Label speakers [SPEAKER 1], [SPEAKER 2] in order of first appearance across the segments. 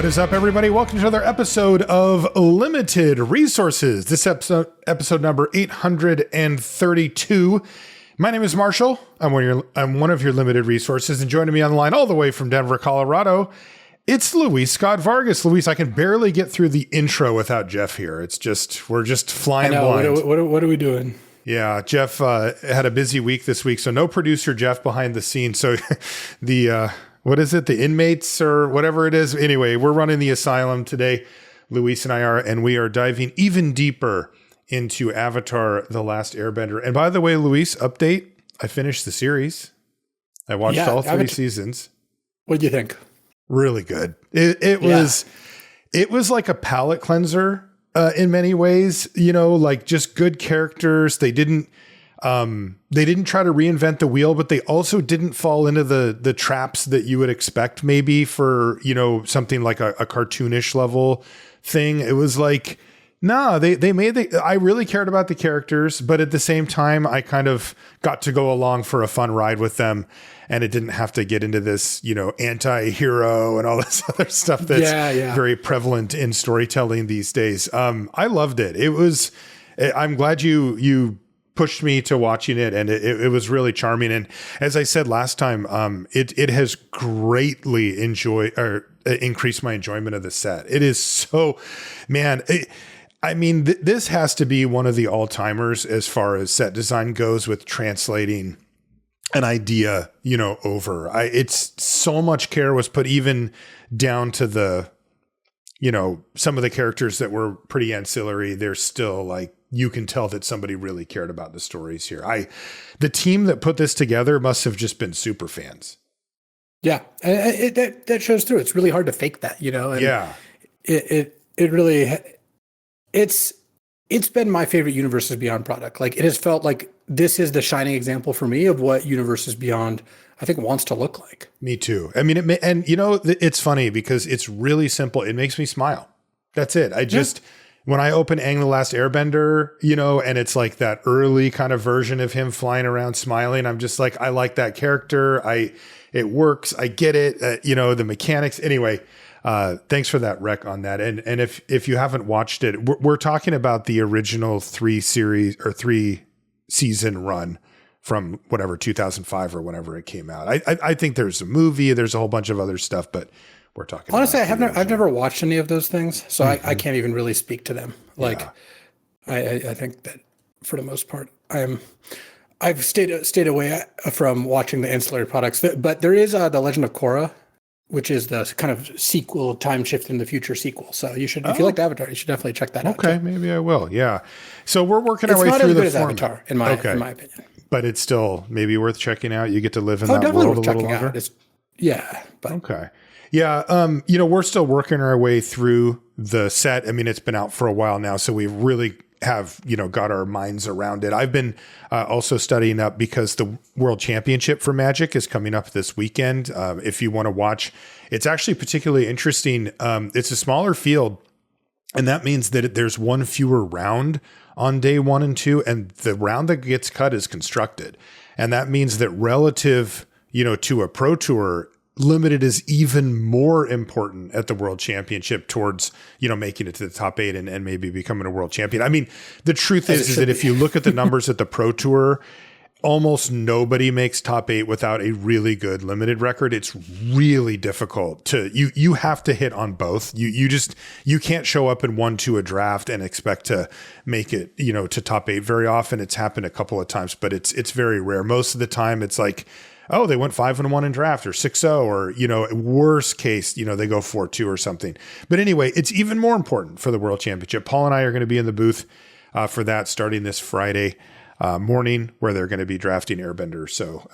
[SPEAKER 1] What is up, everybody? Welcome to another episode of Limited Resources. This episode number 832. My name is Marshall. I'm one of your limited resources, and joining me on the line all the way from Denver, Colorado, it's Luis Scott-Vargas. Luis, I can barely get through the intro without Jeff here. We're just flying blind.
[SPEAKER 2] What are we doing?
[SPEAKER 1] Yeah, Jeff had a busy week this week, so no producer Jeff behind the scenes. So what is it? The inmates or whatever it is. Anyway, we're running the asylum today. Luis and I are, and we are diving even deeper into Avatar the Last Airbender. And by the way, Luis, update, I finished the series. I watched all three seasons.
[SPEAKER 2] What'd you think?
[SPEAKER 1] Really good. It was like a palate cleanser in many ways, like just good characters. They didn't try to reinvent the wheel, but they also didn't fall into the traps that you would expect maybe for, something like a cartoonish level thing. It was like, I really cared about the characters, but at the same time, I kind of got to go along for a fun ride with them. And it didn't have to get into this, anti-hero and all this other stuff that's very prevalent in storytelling these days. I loved it. I'm glad you pushed me to watching it, and it was really charming. And as I said last time, it has greatly increased my enjoyment of the set. It is so, man. This has to be one of the all-timers as far as set design goes with translating an idea, over. It's so much care was put even down to the, some of the characters that were pretty ancillary. They're still like, you can tell that somebody really cared about the stories here. The team that put this together must have just been super fans.
[SPEAKER 2] Yeah. And that shows through. It's really hard to fake that, and
[SPEAKER 1] yeah,
[SPEAKER 2] it really, it's been my favorite Universes Beyond product. Like, it has felt like this is the shining example for me of what Universes Beyond, I think, wants to look like.
[SPEAKER 1] Me too. It's funny because it's really simple. It makes me smile. That's it. When I open Aang the Last Airbender, and it's like that early kind of version of him flying around smiling, I'm just like, I like that character. It works. I get it. The mechanics. Anyway, thanks for that rec on that. And if you haven't watched it, we're talking about the original 3 season run from whatever 2005 or whenever it came out. I think there's a movie, there's a whole bunch of other stuff, but we're talking.
[SPEAKER 2] Honestly, I've never watched any of those things, so I can't even really speak to them. Like, I think that for the most part, I've stayed away from watching the ancillary products. But there is the Legend of Korra, which is the kind of sequel, time shift in the future sequel. So you should, if you liked Avatar, you should definitely check that out.
[SPEAKER 1] Okay, maybe I will. Yeah. So we're working our way through the format. It's not as good as Avatar, in my opinion. But it's still maybe worth checking out. You get to live in that world a little longer.
[SPEAKER 2] Okay.
[SPEAKER 1] Yeah. We're still working our way through the set. It's been out for a while now, so we really have, got our minds around it. I've been also studying up because the World Championship for Magic is coming up this weekend. If you want to watch, it's actually particularly interesting. It's a smaller field, and that means that there's one fewer round on day 1 and 2, and the round that gets cut is constructed. And that means that relative, to a Pro Tour, limited is even more important at the World Championship towards, making it to the top 8 and maybe becoming a world champion. The truth is that if you look at the numbers at the Pro Tour, almost nobody makes top 8 without a really good limited record. It's really difficult you have to hit on both. You can't show up and 1 to a draft and expect to make it, to top 8 very often. It's happened a couple of times, but it's very rare. Most of the time it's like, oh, they went 5-1 in draft or 6-0, or, worst case, they go 4-2 or something. But anyway, it's even more important for the World Championship. Paul and I are going to be in the booth for that starting this Friday morning, where they're going to be drafting Airbender. So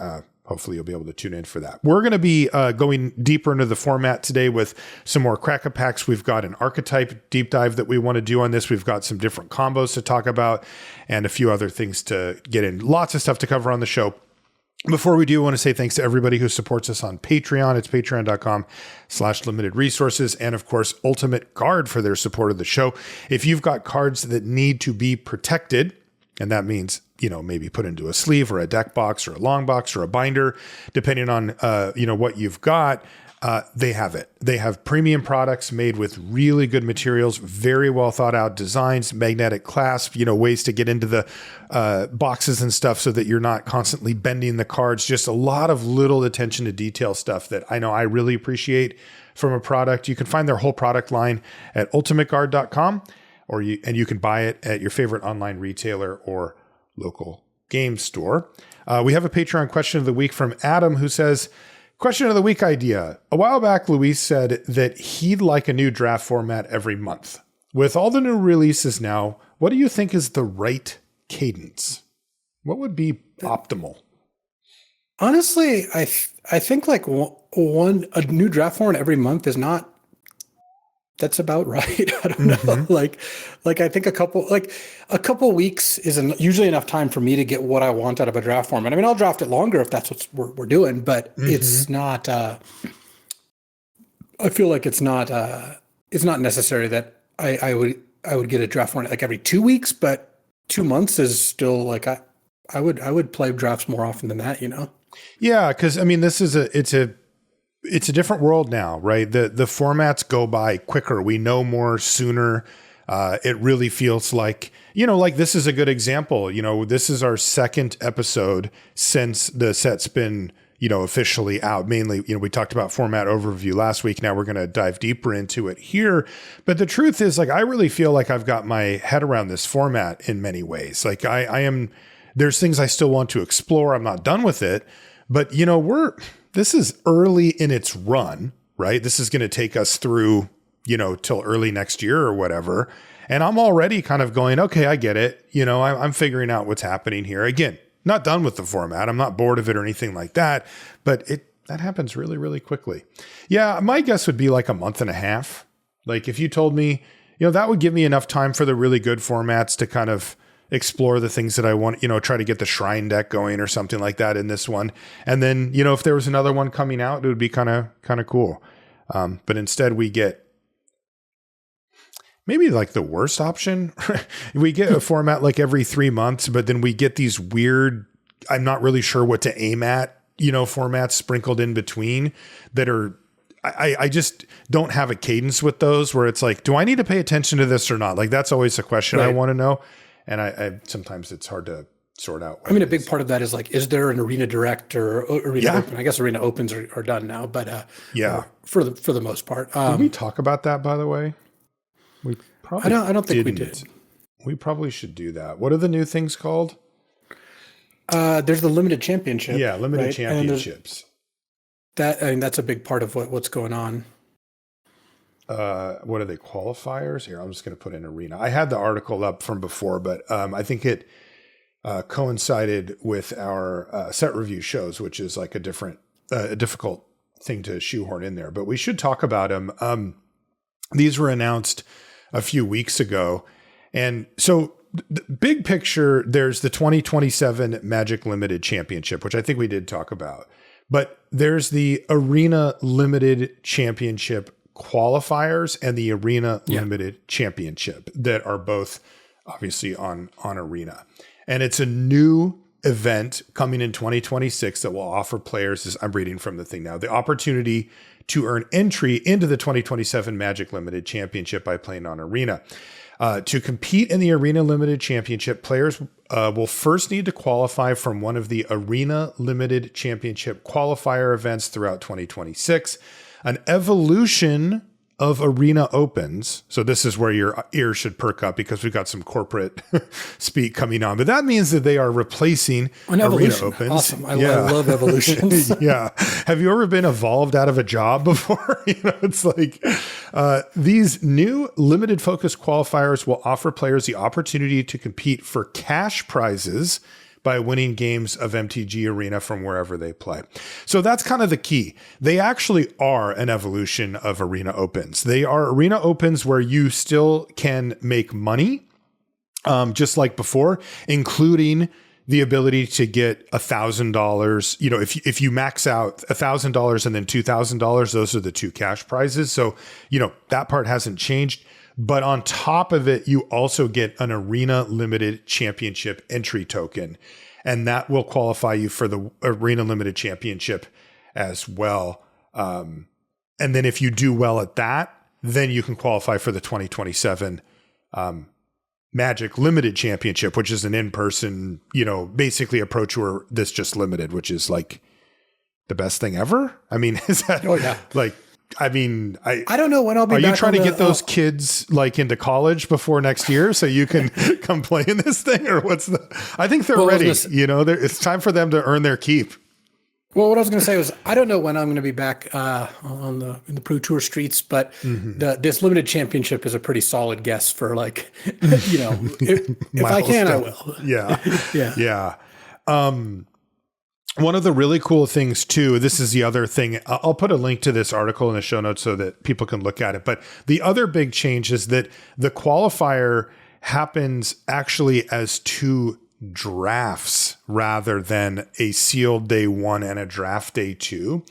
[SPEAKER 1] hopefully you'll be able to tune in for that. We're going to be going deeper into the format today with some more cracker packs. We've got an archetype deep dive that we want to do on this. We've got some different combos to talk about and a few other things to get in. Lots of stuff to cover on the show. Before we do, I want to say thanks to everybody who supports us on Patreon. It's patreon.com/limited resources. And of course, Ultimate Guard for their support of the show. If you've got cards that need to be protected, and that means, maybe put into a sleeve or a deck box or a long box or a binder, depending on, what you've got, They have it. They have premium products made with really good materials, very well thought out designs, magnetic clasp, ways to get into the boxes and stuff so that you're not constantly bending the cards. Just a lot of little attention to detail stuff that I know I really appreciate from a product. You can find their whole product line at ultimateguard.com, and you can buy it at your favorite online retailer or local game store. We have a Patreon question of the week from Adam, who says, question of the week idea. A while back, Luis said that he'd like a new draft format every month. With all the new releases now, what do you think is the right cadence? What would be optimal?
[SPEAKER 2] Honestly, I think like a new draft format every month is not. That's about right. I don't know. Like I think a couple weeks is usually enough time for me to get what I want out of a draft format. I mean, I'll draft it longer if that's what we're doing, but it's not. I feel like it's not necessary that I would get a draft format like every 2 weeks, but 2 months is still like I would play drafts more often than that.
[SPEAKER 1] Yeah, because I mean, it's a different world now, right? The formats go by quicker. We know more sooner. It really feels like, like this is a good example. This is our second episode since the set's been, officially out. Mainly, we talked about format overview last week. Now we're going to dive deeper into it here. But the truth is, like, I really feel like I've got my head around this format in many ways. Like there's things I still want to explore. I'm not done with it, but this is early in its run, right? This is going to take us through, till early next year or whatever. And I'm already kind of going, okay, I get it. I'm figuring out what's happening here. Again, not done with the format. I'm not bored of it or anything like that, but that happens really, really quickly. Yeah. My guess would be like a month and a half. Like if you told me, that would give me enough time for the really good formats to kind of explore the things that I want, try to get the shrine deck going or something like that in this one. And then, if there was another one coming out, it would be kind of cool. But instead we get maybe like the worst option. We get a format like every 3 months, but then we get these weird, I'm not really sure what to aim at, formats sprinkled in between that are, I just don't have a cadence with those where it's like, do I need to pay attention to this or not? Like that's always a question I want to know. And I sometimes it's hard to sort out.
[SPEAKER 2] I mean, a big part of that is like, is there an Arena Direct or Arena Open? I guess Arena Opens are done now, but for the most part.
[SPEAKER 1] Did we talk about that, by the way? We probably
[SPEAKER 2] I don't think we did.
[SPEAKER 1] We probably should do that. What are the new things called?
[SPEAKER 2] There's the limited championship.
[SPEAKER 1] Yeah, limited championships.
[SPEAKER 2] That's a big part of what's going on.
[SPEAKER 1] What are they, qualifiers? Here, I'm just going to put in arena. I had the article up from before, but I think it coincided with our set review shows, which is like a difficult thing to shoehorn in there. But we should talk about them. These were announced a few weeks ago. And so the big picture, there's the 2027 Magic Limited Championship, which I think we did talk about. But there's the Arena Limited Championship qualifiers and the Arena Limited Championship that are both obviously on Arena. And it's a new event coming in 2026 that will offer players, as I'm reading from the thing now, the opportunity to earn entry into the 2027 Magic Limited Championship by playing on Arena. To compete in the Arena Limited Championship, players will first need to qualify from one of the Arena Limited Championship qualifier events throughout 2026. An evolution of Arena Opens. So this is where your ears should perk up because we've got some corporate speak coming on. But that means that they are replacing Arena Opens.
[SPEAKER 2] Awesome. I love evolutions.
[SPEAKER 1] Yeah. Have you ever been evolved out of a job before? It's like these new limited focus qualifiers will offer players the opportunity to compete for cash prizes by winning games of MTG Arena from wherever they play. So that's kind of the key. They actually are an evolution of Arena Opens. They are Arena Opens where you still can make money, just like before, including the ability to get $1,000. If you max out $1,000 and then $2,000, those are the two cash prizes. So, that part hasn't changed. But on top of it, you also get an Arena Limited Championship entry token, and that will qualify you for the Arena Limited Championship as well. And then if you do well at that, then you can qualify for the 2027 Magic Limited Championship, which is an in-person, basically a Pro Tour that's just limited, which is like the best thing ever. I mean, is that I don't
[SPEAKER 2] know when I'll be back.
[SPEAKER 1] Are you trying to get those kids like into college before next year so you can come play in this thing, or I think they're ready. It's time for them to earn their keep.
[SPEAKER 2] Well, what I was going to say was, I don't know when I'm going to be back in the Pro Tour streets, but this limited championship is a pretty solid guess for if I can, I will.
[SPEAKER 1] Yeah. Yeah. One of the really cool things too, this is the other thing, I'll put a link to this article in the show notes so that people can look at it. But the other big change is that the qualifier happens actually as 2 drafts rather than a sealed day 1 and a draft day 2.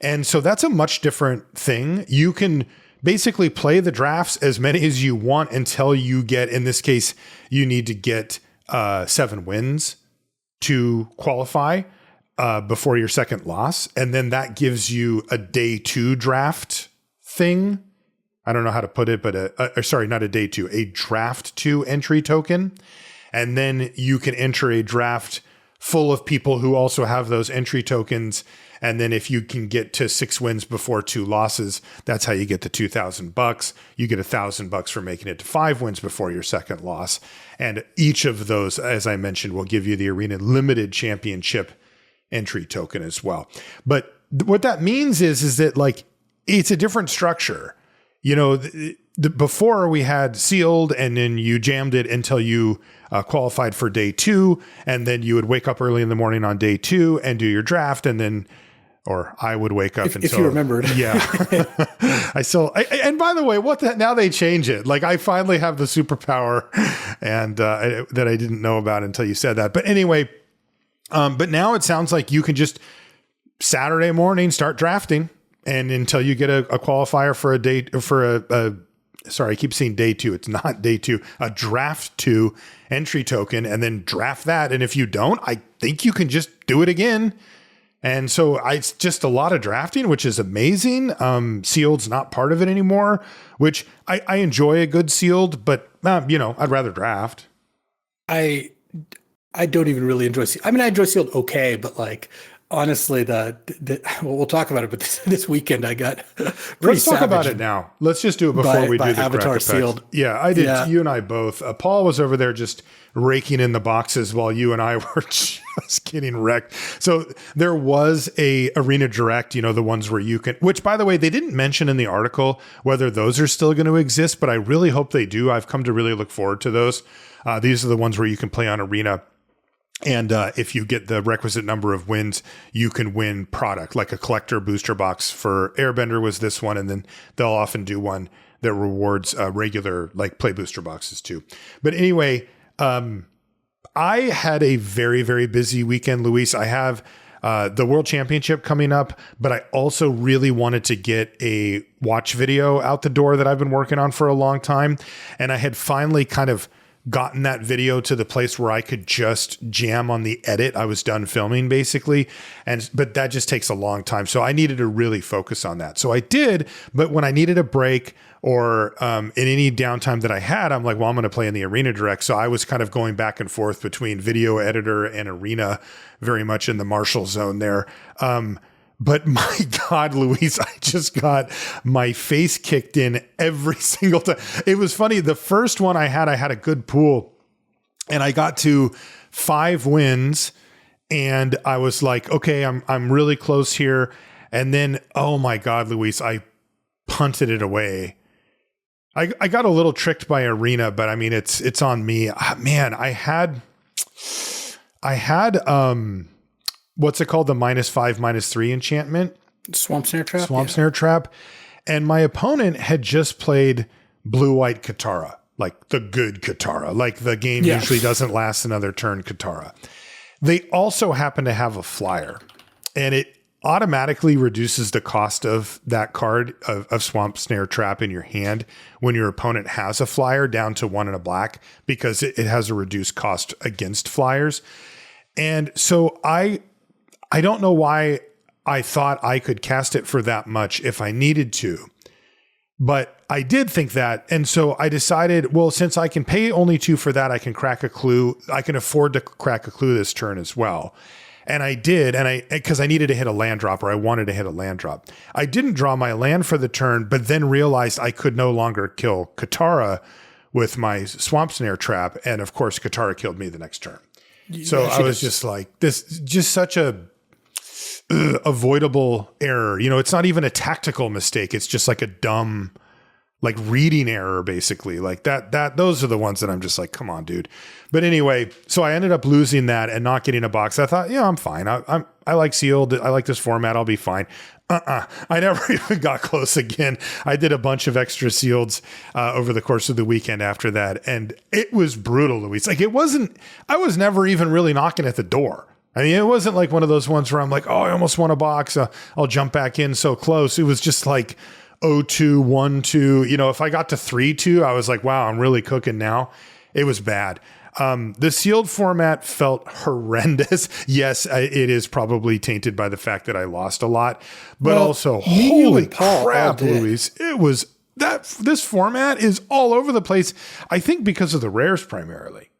[SPEAKER 1] And so that's a much different thing. You can basically play the drafts as many as you want until you get, in this case, you need to get 7 wins to qualify before your second loss. And then that gives you a day 2 draft thing. I don't know how to put it, but not a day 2, a draft 2 entry token. And then you can enter a draft full of people who also have those entry tokens. And then if you can get to 6 wins before 2 losses, that's how you get the $2,000. You get $1,000 for making it to 5 wins before your second loss. And each of those, as I mentioned, will give you the Arena Limited Championship entry token as well. But what that means is that like, it's a different structure. Before we had sealed, and then you jammed it until you qualified for day 2. And then you would wake up early in the morning on day 2 and do your draft. And then, or I would wake up
[SPEAKER 2] if you remembered.
[SPEAKER 1] Yeah. And by the way, now they change it. Like I finally have the superpower and that I didn't know about until you said that. But anyway, but now it sounds like you can just Saturday morning start drafting, and until you get a qualifier for a day, for sorry, I keep saying day 2. It's not day 2, a draft 2 entry token, and then draft that. And if you don't, I think you can just do it again. And so it's just a lot of drafting, which is amazing. Sealed's not part of it anymore, which I enjoy a good sealed, but I'd rather draft.
[SPEAKER 2] I don't even really enjoy sealed. I mean, I enjoy sealed okay, but like, honestly, we'll talk about it, but this weekend I got
[SPEAKER 1] Let's talk about it now. Let's just do it before we do the
[SPEAKER 2] Avatar sealed.
[SPEAKER 1] Yeah, I did. Yeah. You and I both. Paul was over there just raking in the boxes while you and I were just getting wrecked. So there was a Arena Direct, the ones where you can, which by the way, they didn't mention in the article whether those are still going to exist, but I really hope they do. I've come to really look forward to those. These are the ones where you can play on Arena. And if you get the requisite number of wins, you can win product, like a collector booster box for Airbender was this one. And then they'll often do one that rewards regular like play booster boxes too. But anyway, I had a very, very busy weekend, Luis. I have the World Championship coming up, but I also really wanted to get a watch video out the door that I've been working on for a long time. And I had finally kind of gotten that video to the place where I could just jam on the edit. I was done filming basically. But that just takes a long time. So I needed to really focus on that. So I did, but when I needed a break or in any downtime that I had, I'm like, well, I'm going to play in the Arena Direct. So I was kind of going back and forth between video editor and Arena, very much in the Marshall zone there. But my God, Luis, I just got my face kicked in every single time. It was funny. The first one I had a good pool and I got to 5 wins and I was like, okay, I'm really close here. And then, oh my God, Luis, I punted it away. I got a little tricked by Arena, but I mean, it's on me. Man, I had what's it called? The -5, -3 enchantment.
[SPEAKER 2] Swamp Snare Trap.
[SPEAKER 1] Snare Trap. And my opponent had just played blue-white Katara, like the good Katara, like the game usually doesn't last another turn Katara. They also happen to have a flyer, and it automatically reduces the cost of that card of Swamp Snare Trap in your hand when your opponent has a flyer down to 1 and a black, because it has a reduced cost against flyers. And so I don't know why I thought I could cast it for that much if I needed to. But I did think that. And so I decided, well, since I can pay only 2 for that, I can crack a clue. I can afford to crack a clue this turn as well. And I did. And because I needed to hit a land drop, or I wanted to hit a land drop. I didn't draw my land for the turn, but then realized I could no longer kill Katara with my Swamp Snare trap. And of course, Katara killed me the next turn. So I was just like, this, just such a avoidable error. You know, it's not even a tactical mistake. It's just like a dumb, like reading error, basically. Like those are the ones that I'm just like, come on, dude. But anyway, so I ended up losing that and not getting a box. I thought, yeah, I'm fine. I like sealed. I like this format. I'll be fine. I never even got close again. I did a bunch of extra sealeds over the course of the weekend after that. And it was brutal, Luis. Like I was never even really knocking at the door. I mean, it wasn't like one of those ones where I'm like, oh, I almost won a box. I'll jump back in so close. It was just like 0-2, 1-2. You know, if I got to 3-2, I was like, wow, I'm really cooking now. It was bad. The sealed format felt horrendous. Yes, it is probably tainted by the fact that I lost a lot, but also, holy crap, Luis, it was this format is all over the place. I think because of the rares primarily.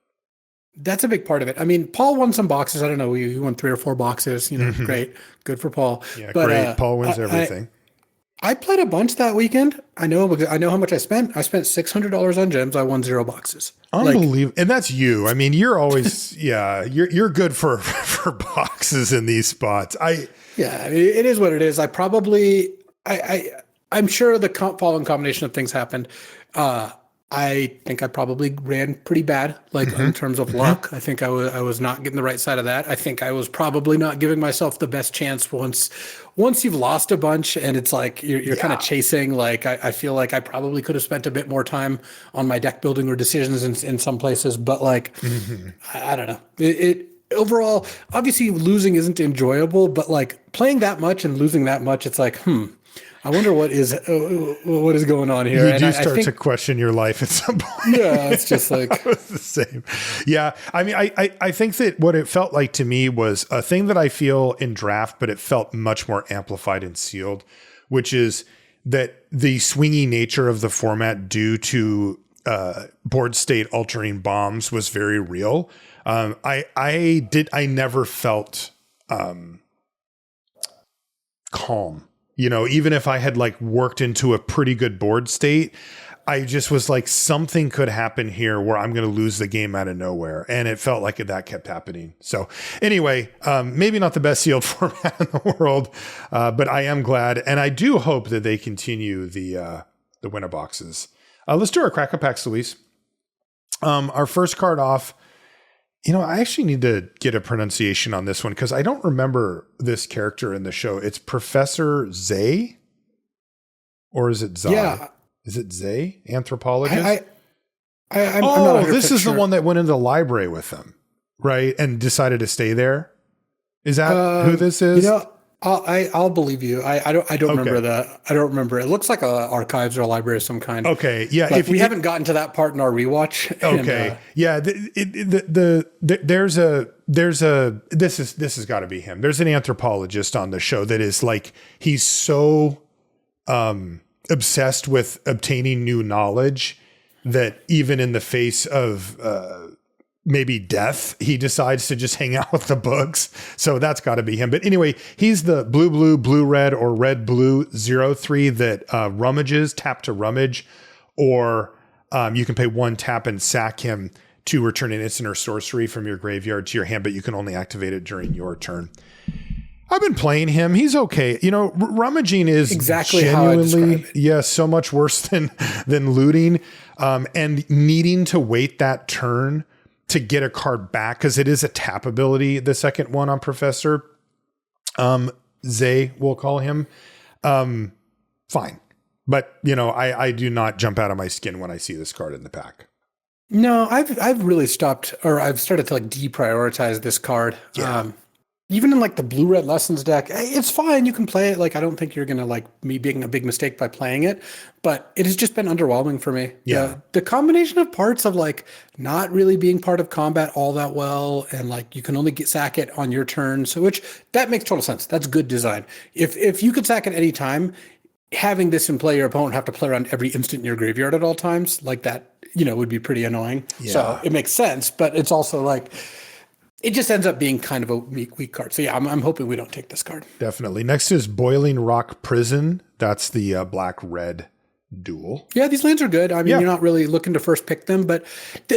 [SPEAKER 2] That's a big part of it. I mean, Paul won some boxes. I don't know. He won 3 or 4 boxes. You know, great, good for Paul.
[SPEAKER 1] Yeah, but, great. Paul wins everything.
[SPEAKER 2] I played a bunch that weekend. I know how much I spent. I spent $600 on gems. I won 0 boxes.
[SPEAKER 1] Unbelievable. And that's you. I mean, you're always, you're good for boxes in these spots. I mean,
[SPEAKER 2] it is what it is. I'm sure the following combination of things happened. I think I probably ran pretty bad, like in terms of luck. I think I was not getting the right side of that. I think I was probably not giving myself the best chance once you've lost a bunch and it's like you're kind of chasing. Like I feel like I probably could have spent a bit more time on my deck building or decisions in some places, but like I don't know. It overall, obviously losing isn't enjoyable, but like playing that much and losing that much, it's like I wonder what is going on here.
[SPEAKER 1] You do start to question your life at some point.
[SPEAKER 2] Yeah, it's just like
[SPEAKER 1] it was the same. Yeah, I mean, I think that what it felt like to me was a thing that I feel in draft, but it felt much more amplified and sealed, which is that the swingy nature of the format due to board state altering bombs was very real. I never felt calm. You know, even if I had like worked into a pretty good board state, I just was like, something could happen here where I'm going to lose the game out of nowhere. And it felt like that kept happening. So anyway, maybe not the best sealed format in the world, but I am glad. And I do hope that they continue the winner boxes. Let's do our Cracker Packs, Luis. Our first card off. You know, I actually need to get a pronunciation on this one because I don't remember this character in the show. It's Professor Zay, or is it Zai?
[SPEAKER 2] Yeah.
[SPEAKER 1] Is it Zay? Anthropologist?
[SPEAKER 2] I'm not
[SPEAKER 1] this is
[SPEAKER 2] sure.
[SPEAKER 1] the one that went into the library with them, right? And decided to stay there. Is that who this is?
[SPEAKER 2] You know, I'll believe you. I don't remember that. I don't remember. It looks like a archives or a library of some kind.
[SPEAKER 1] Okay, yeah.
[SPEAKER 2] Like we haven't gotten to that part in our rewatch.
[SPEAKER 1] Okay, yeah. This has got to be him. There's an anthropologist on the show that is like he's so obsessed with obtaining new knowledge that even in the face of maybe death, he decides to just hang out with the books. So that's got to be him. But anyway, he's the blue, red, or red, blue 0/3 that rummages, tap to rummage, or you can pay 1 tap and sack him to return an instant or sorcery from your graveyard to your hand, but you can only activate it during your turn. I've been playing him. He's okay. You know, rummaging is
[SPEAKER 2] exactly how I describe it.
[SPEAKER 1] So much worse than looting, and needing to wait that turn to get a card back, because it is a tap ability, the second one on Professor Zay, we'll call him. Fine. But, you know, I do not jump out of my skin when I see this card in the pack.
[SPEAKER 2] No, I've really stopped, or I've started to like deprioritize this card.
[SPEAKER 1] Yeah.
[SPEAKER 2] even in like the blue-red lessons deck, it's fine. You can play it. Like, I don't think you're gonna like me being a big mistake by playing it, but it has just been underwhelming for me.
[SPEAKER 1] Yeah.
[SPEAKER 2] The combination of parts of like not really being part of combat all that well, and like you can only sack it on your turn. So which that makes total sense. That's good design. If you could sack it any time, having this in play, your opponent have to play around every instant in your graveyard at all times, like that, would be pretty annoying.
[SPEAKER 1] Yeah.
[SPEAKER 2] So it makes sense, but it's also like, it just ends up being kind of a weak card. So yeah, I'm hoping we don't take this card.
[SPEAKER 1] Definitely. Next is Boiling Rock Prison. That's the black-red duel.
[SPEAKER 2] Yeah, these lands are good. I mean, you're not really looking to first pick them, but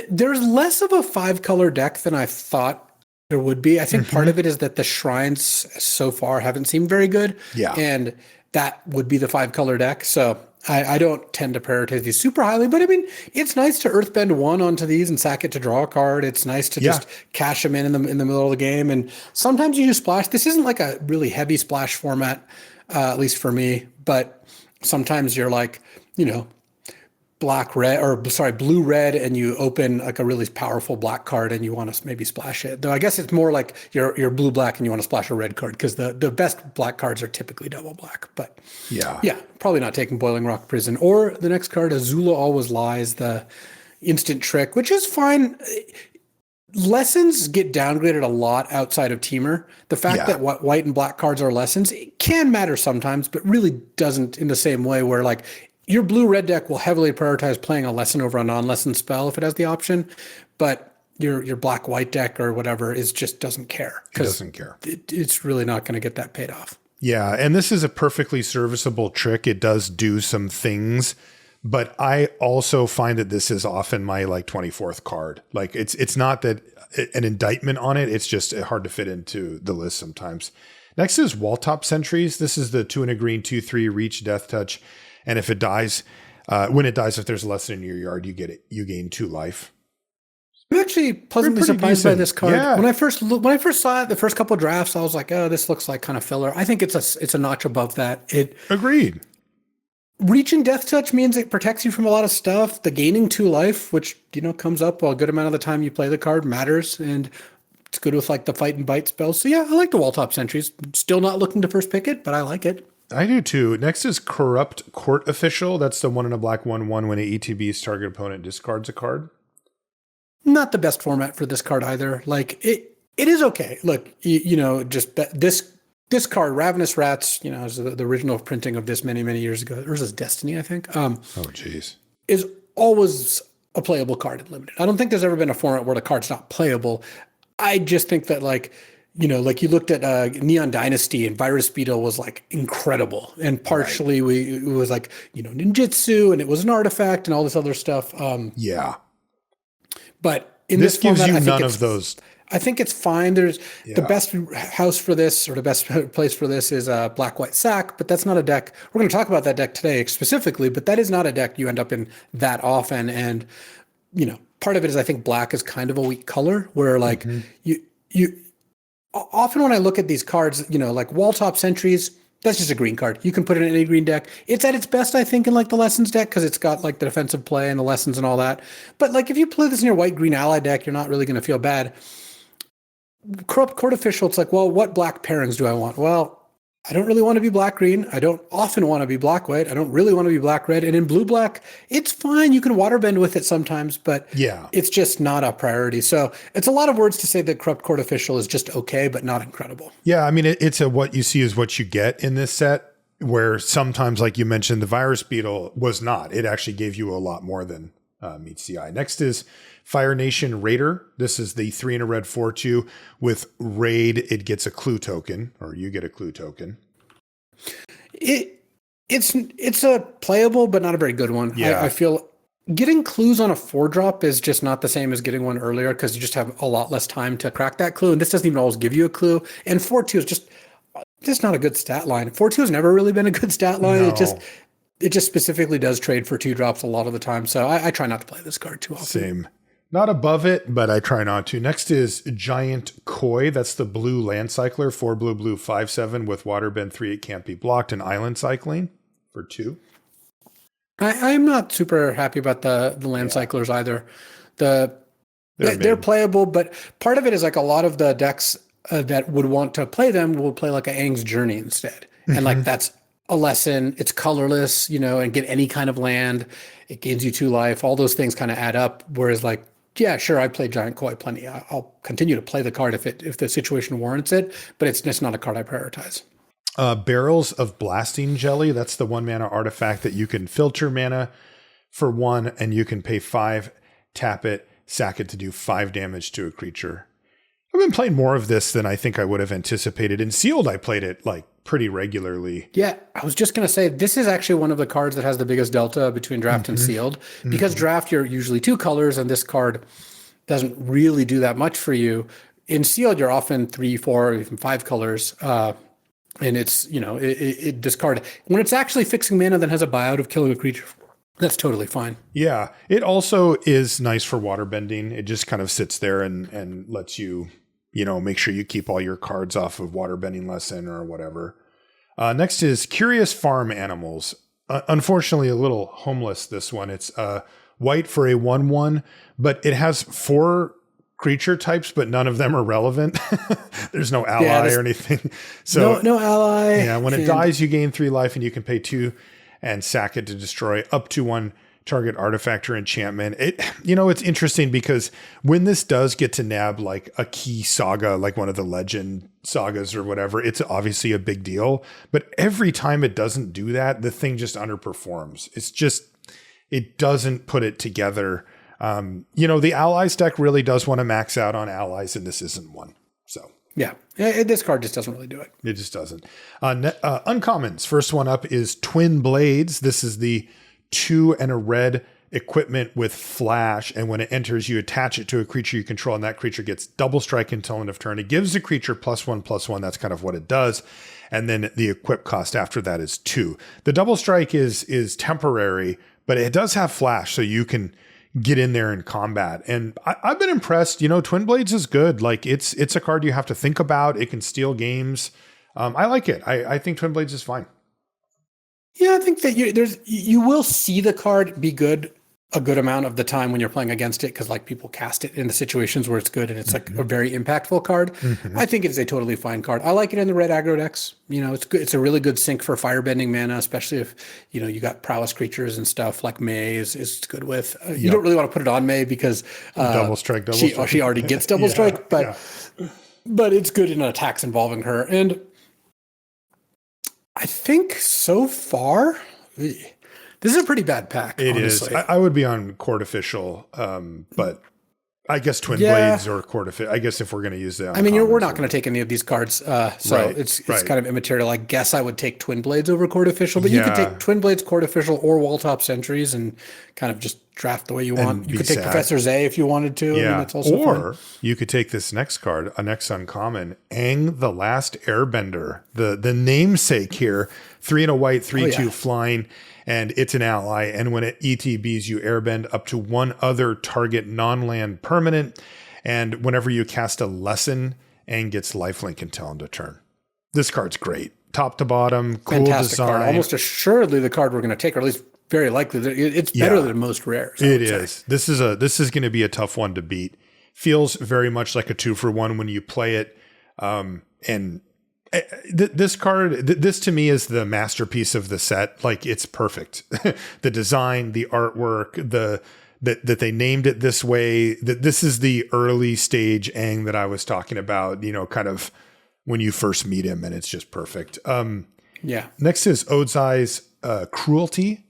[SPEAKER 2] there's less of a 5-color deck than I thought there would be. I think part of it is that the shrines so far haven't seemed very good.
[SPEAKER 1] Yeah.
[SPEAKER 2] And that would be the 5-color deck. So I don't tend to prioritize these super highly, but I mean, it's nice to earthbend one onto these and sack it to draw a card. It's nice to just cash them in the middle of the game. And sometimes you just splash. This isn't like a really heavy splash format, at least for me, but sometimes you're like, blue red, and you open like a really powerful black card and you want to maybe splash it. Though I guess it's more like you're blue black and you want to splash a red card, because the best black cards are typically double black. But yeah, probably not taking Boiling Rock Prison. Or the next card, Azula Always Lies, the instant trick, which is fine. Lessons get downgraded a lot outside of Teamer. The fact that white and black cards are lessons, it can matter sometimes, but really doesn't in the same way where like your blue-red deck will heavily prioritize playing a lesson over a non-lesson spell if it has the option, but your black-white deck or whatever just doesn't care.
[SPEAKER 1] It doesn't care.
[SPEAKER 2] It's really not going to get that paid off.
[SPEAKER 1] Yeah, and this is a perfectly serviceable trick. It does do some things, but I also find that this is often my like 24th card. Like it's not that an indictment on it. It's just hard to fit into the list sometimes. Next is Walltop Sentries. This is the 2 and a green, 2/3 reach, death touch. And if it dies, when it dies, if there's a lesson in your yard, you gain 2 life.
[SPEAKER 2] I'm actually pleasantly surprised by this card.
[SPEAKER 1] Yeah.
[SPEAKER 2] When I first saw it, the first couple of drafts, I was like, oh, this looks like kind of filler. I think it's a notch above that.
[SPEAKER 1] Agreed.
[SPEAKER 2] Reaching death touch means it protects you from a lot of stuff. The gaining 2 life, which comes up a good amount of the time you play the card, matters, and it's good with like the fight and bite spells. So yeah, I like the Walltop Sentries. Still not looking to first pick it, but I like it.
[SPEAKER 1] I do too. Next is Corrupt Court Official. That's the 1 and a black 1/1 when an ETB's target opponent discards a card.
[SPEAKER 2] Not the best format for this card either. Like it is okay. Look, just this card, Ravenous Rats, is the original printing of this many, many years ago. Or is this Destiny, I think?
[SPEAKER 1] Oh, geez.
[SPEAKER 2] Is always a playable card in Limited. I don't think there's ever been a format where the card's not playable. I just think that like you looked at Neon Dynasty, and Virus Beetle was like incredible. And partially it was like, ninjutsu, and it was an artifact and all this other stuff. But in this
[SPEAKER 1] gives
[SPEAKER 2] format,
[SPEAKER 1] you none of those.
[SPEAKER 2] I think it's fine. There's the best house for this, or the best place for this, is Black White Sack, but that's not a deck. We're going to talk about that deck today specifically, but that is not a deck you end up in that often. And part of it is I think black is kind of a weak color, where like you often when I look at these cards, like Walltop Sentries, that's just a green card. You can put it in any green deck. It's at its best, I think, in like the Lessons deck, because it's got like the defensive play and the lessons and all that. But like if you play this in your white-green ally deck, you're not really going to feel bad. Corrupt Court Official, it's like, well, what black pairings do I want? Well, I don't really want to be black-green. I don't often want to be black-white. I don't really want to be black-red. And in blue-black, it's fine. You can waterbend with it sometimes, but it's just not a priority. So it's a lot of words to say that Corrupt Court Official is just okay, but not incredible.
[SPEAKER 1] Yeah, I mean, it's what you see is what you get in this set, where sometimes, like you mentioned, the Virus Beetle was not. It actually gave you a lot more than meets the eye. Next is Fire Nation Raider. This is the 3 and a red 4/2 with raid. It gets a clue token, or you get a clue token.
[SPEAKER 2] It's a playable, but not a very good one.
[SPEAKER 1] Yeah.
[SPEAKER 2] I feel getting clues on a 4-drop is just not the same as getting one earlier, because you just have a lot less time to crack that clue. And this doesn't even always give you a clue. And 4/2 is just not a good stat line. 4/2 has never really been a good stat line.
[SPEAKER 1] No.
[SPEAKER 2] It just specifically does trade for 2 drops a lot of the time. So I try not to play this card too often.
[SPEAKER 1] Same. Not above it, but I try not to. Next is Giant Koi. That's the blue land cycler, 4 blue, 5/7 with waterbend 3. It can't be blocked, and island cycling for 2.
[SPEAKER 2] I'm not super happy about the land cyclers either. They're playable, but part of it is like a lot of the decks that would want to play them will play like a Aang's Journey instead. And like that's a lesson. It's colorless, and get any kind of land. It gains you 2 life. All those things kind of add up. Whereas like, yeah, sure, I play Giant Koi plenty. I'll continue to play the card if the situation warrants it, but it's just not a card I prioritize.
[SPEAKER 1] Barrels of Blasting Jelly. That's the 1 mana artifact that you can filter mana for 1, and you can pay 5, tap it, sack it to do 5 damage to a creature. I've been playing more of this than I think I would have anticipated. In Sealed, I played it like pretty regularly.
[SPEAKER 2] Yeah, I was just going to say, this is actually one of the cards that has the biggest delta between Draft and Sealed. Because Draft, you're usually 2 colors, and this card doesn't really do that much for you. In Sealed, you're often 3, 4, even 5 colors. And it's, it discard. When it's actually fixing mana that has a buyout of killing a creature, that's totally fine.
[SPEAKER 1] Yeah, it also is nice for waterbending. It just kind of sits there and lets you, make sure you keep all your cards off of waterbending lesson or whatever. Next is Curious Farm Animals. Unfortunately, a little homeless, this one. It's white for a 1/1, but it has 4 creature types, but none of them are relevant. There's no ally or anything. So
[SPEAKER 2] no ally.
[SPEAKER 1] Yeah, when it dies, you gain 3 life, and you can pay 2 and sack it to destroy up to 1 target artifact or enchantment. It's interesting because when this does get to nab like a key saga, like one of the legend sagas or whatever, it's obviously a big deal. But every time it doesn't do that, the thing just underperforms. It doesn't put it together. The allies deck really does want to max out on allies, and this isn't one. So
[SPEAKER 2] yeah, this card just doesn't really do it.
[SPEAKER 1] It just doesn't. Uncommons. First one up is Twin Blades. This is the 2 and a red equipment with flash, and when it enters, you attach it to a creature you control, and that creature gets double strike until end of turn. It gives the creature +1/+1. That's kind of what it does. And then the equip cost after that is 2. The double strike is temporary, but it does have flash, so you can get in there in combat. And I've been impressed. Twin Blades is good. Like it's a card you have to think about. It can steal games. I like it. I think Twin Blades is fine.
[SPEAKER 2] Yeah, I think that you will see the card be good a good amount of the time when you're playing against it, because like people cast it in the situations where it's good and it's like a very impactful card. I think it's a totally fine card. I like it in the red aggro decks. It's good. It's a really good sink for firebending mana, especially if you got prowess creatures and stuff like May is good with. You don't really want to put it on May because
[SPEAKER 1] double strike.
[SPEAKER 2] She already gets double strike, but it's good in attacks involving her. And I think so far, this is a pretty bad pack.
[SPEAKER 1] It
[SPEAKER 2] honestly.
[SPEAKER 1] is. I would be on Court Official, but I guess Twin Blades or Court Official. I guess if we're going to use that.
[SPEAKER 2] We're not going to take any of these cards, so it's kind of immaterial. I guess I would take Twin Blades over Court Official, but you could take Twin Blades, Court Official, or Walltop Sentries and kind of just draft the way you want. You could take Professor Zay if you wanted to.
[SPEAKER 1] Yeah.
[SPEAKER 2] That's also
[SPEAKER 1] or you could take this next card, a next uncommon, Aang the Last Airbender, the namesake here, 3 and a white, 3/2 flying. And it's an ally, and when it ETBs, you airbend up to 1 other target non-land permanent, and whenever you cast a lesson, Aang gets lifelink until end of turn. This card's great. Top to bottom, cool
[SPEAKER 2] fantastic
[SPEAKER 1] design.
[SPEAKER 2] Card. Almost assuredly the card we're going to take, or at least very likely. It's better than most rares.
[SPEAKER 1] It is. This is going to be a tough one to beat. Feels very much like a 2-for-1 when you play it, and this card, this to me is the masterpiece of the set. Like it's perfect. The design, the artwork, that they named it this way. That this is the early stage Aang that I was talking about. Kind of when you first meet him, and it's just perfect. Next is Ozai's Cruelty.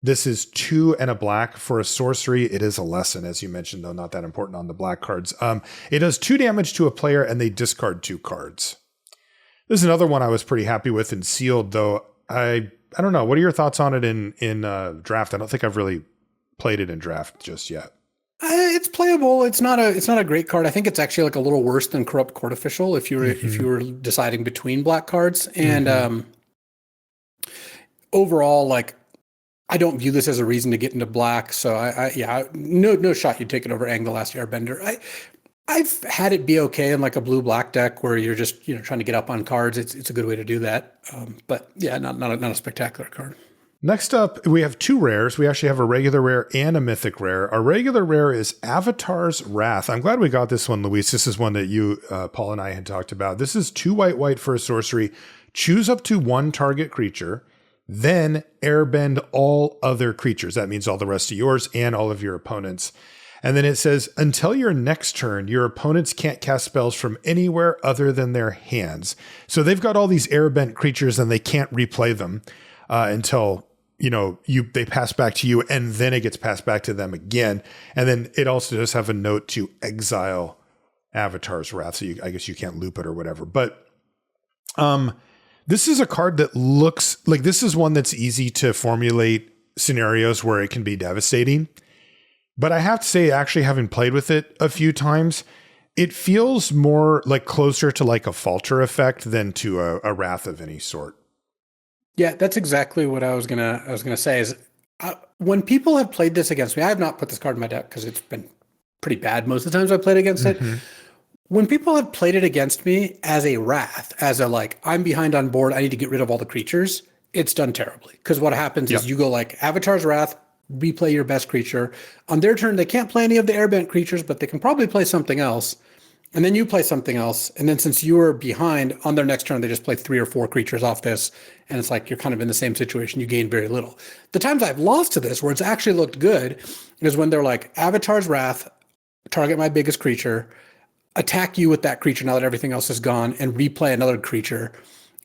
[SPEAKER 1] This is 2 and a black for a sorcery. It is a lesson, as you mentioned, though not that important on the black cards. It does 2 damage to a player, and they discard 2 cards. This is another one I was pretty happy with in Sealed, though. I don't know. What are your thoughts on it in Draft? I don't think I've really played it in Draft just yet.
[SPEAKER 2] It's playable. It's not a great card. I think it's actually like a little worse than Corrupt Court Official if you were deciding between black cards. And overall, like I don't view this as a reason to get into black. So no shot you'd take it over Aang the Last Airbender. I've had it be okay in like a blue-black deck where you're just trying to get up on cards. It's a good way to do that. But yeah, not a spectacular card.
[SPEAKER 1] Next up, we have 2 rares. We actually have a regular rare and a mythic rare. Our regular rare is Avatar's Wrath. I'm glad we got this one, Luis. This is one that you, Paul, and I had talked about. This is 2 white for a sorcery. Choose up to 1 target creature, then airbend all other creatures. That means all the rest of yours and all of your opponents. And then it says, until your next turn, your opponents can't cast spells from anywhere other than their hands. So they've got all these airbent creatures and they can't replay them until they pass back to you, and then it gets passed back to them again. And then it also does have a note to exile Avatar's Wrath. So I guess you can't loop it or whatever. But this is a card that looks like this is one that's easy to formulate scenarios where it can be devastating. But I have to say, actually having played with it a few times, it feels more like closer to like a falter effect than to a wrath of any sort.
[SPEAKER 2] Yeah, that's exactly what I was gonna say. Is when people have played this against me, I have not put this card in my deck because it's been pretty bad most of the times I played against it. When people have played it against me as a wrath, as a like, I'm behind on board, I need to get rid of all the creatures, it's done terribly. Because what happens is you go like Avatar's Wrath, replay your best creature. On their turn, they can't play any of the airbent creatures, but they can probably play something else. And then you play something else. And then since you were behind, on their next turn, they just play 3 or 4 creatures off this. And it's like you're kind of in the same situation. You gain very little. The times I've lost to this, where it's actually looked good, is when they're like, Avatar's Wrath, target my biggest creature, attack you with that creature now that everything else is gone, and replay another creature.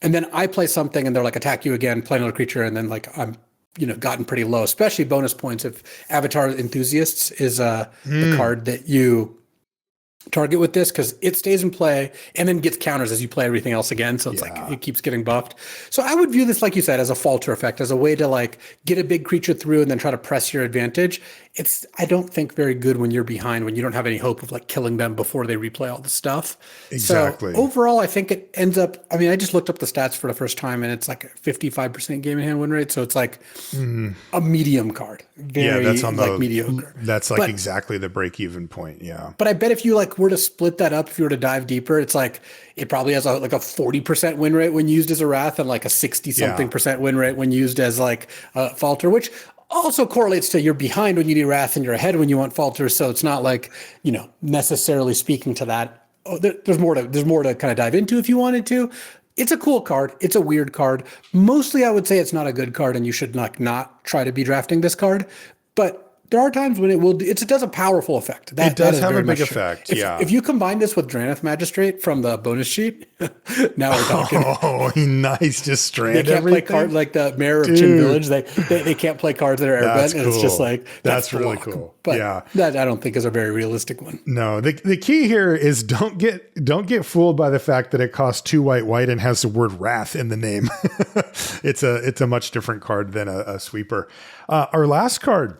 [SPEAKER 2] And then I play something, and they're like, attack you again, play another creature, and then like I'm gotten pretty low, especially bonus points if Avatar Enthusiasts is the card that you target with this, because it stays in play and then gets counters as you play everything else again. So it's like it keeps getting buffed. So I would view this, like you said, as a falter effect, as a way to like get a big creature through and then try to press your advantage. It's, I don't think, very good when you're behind, when you don't have any hope of like killing them before they replay all the stuff.
[SPEAKER 1] Exactly.
[SPEAKER 2] So overall, I think it ends up, I mean, I just looked up the stats for the first time and it's like a 55% game in hand win rate. So it's like a medium card. Very,
[SPEAKER 1] that's on
[SPEAKER 2] like mediocre.
[SPEAKER 1] That's like exactly the break even point. Yeah.
[SPEAKER 2] But I bet if you like were to split that up, if you were to dive deeper, it's like it probably has like a 40% win rate when used as a wrath and like a 60 something percent win rate when used as like a falter, which also correlates to you're behind when you need wrath and you're ahead when you want falters. So it's not like, necessarily speaking to that. Oh, there's more to kind of dive into if you wanted to. It's a cool card. It's a weird card. Mostly I would say it's not a good card and you should not try to be drafting this card. But there are times when it does a powerful effect.
[SPEAKER 1] It does have a big effect.
[SPEAKER 2] If you combine this with Drannith Magistrate from the bonus sheet, now we're talking.
[SPEAKER 1] Oh, nice! Just strand.
[SPEAKER 2] They can't
[SPEAKER 1] everything.
[SPEAKER 2] play cards like the Mayor of Chin Village. They can't play cards that are airbent, and it's just like
[SPEAKER 1] that's really cool.
[SPEAKER 2] But that I don't think is a very realistic one.
[SPEAKER 1] No, the key here is don't get fooled by the fact that it costs 2 white and has the word wrath in the name. It's a much different card than a sweeper. Our last card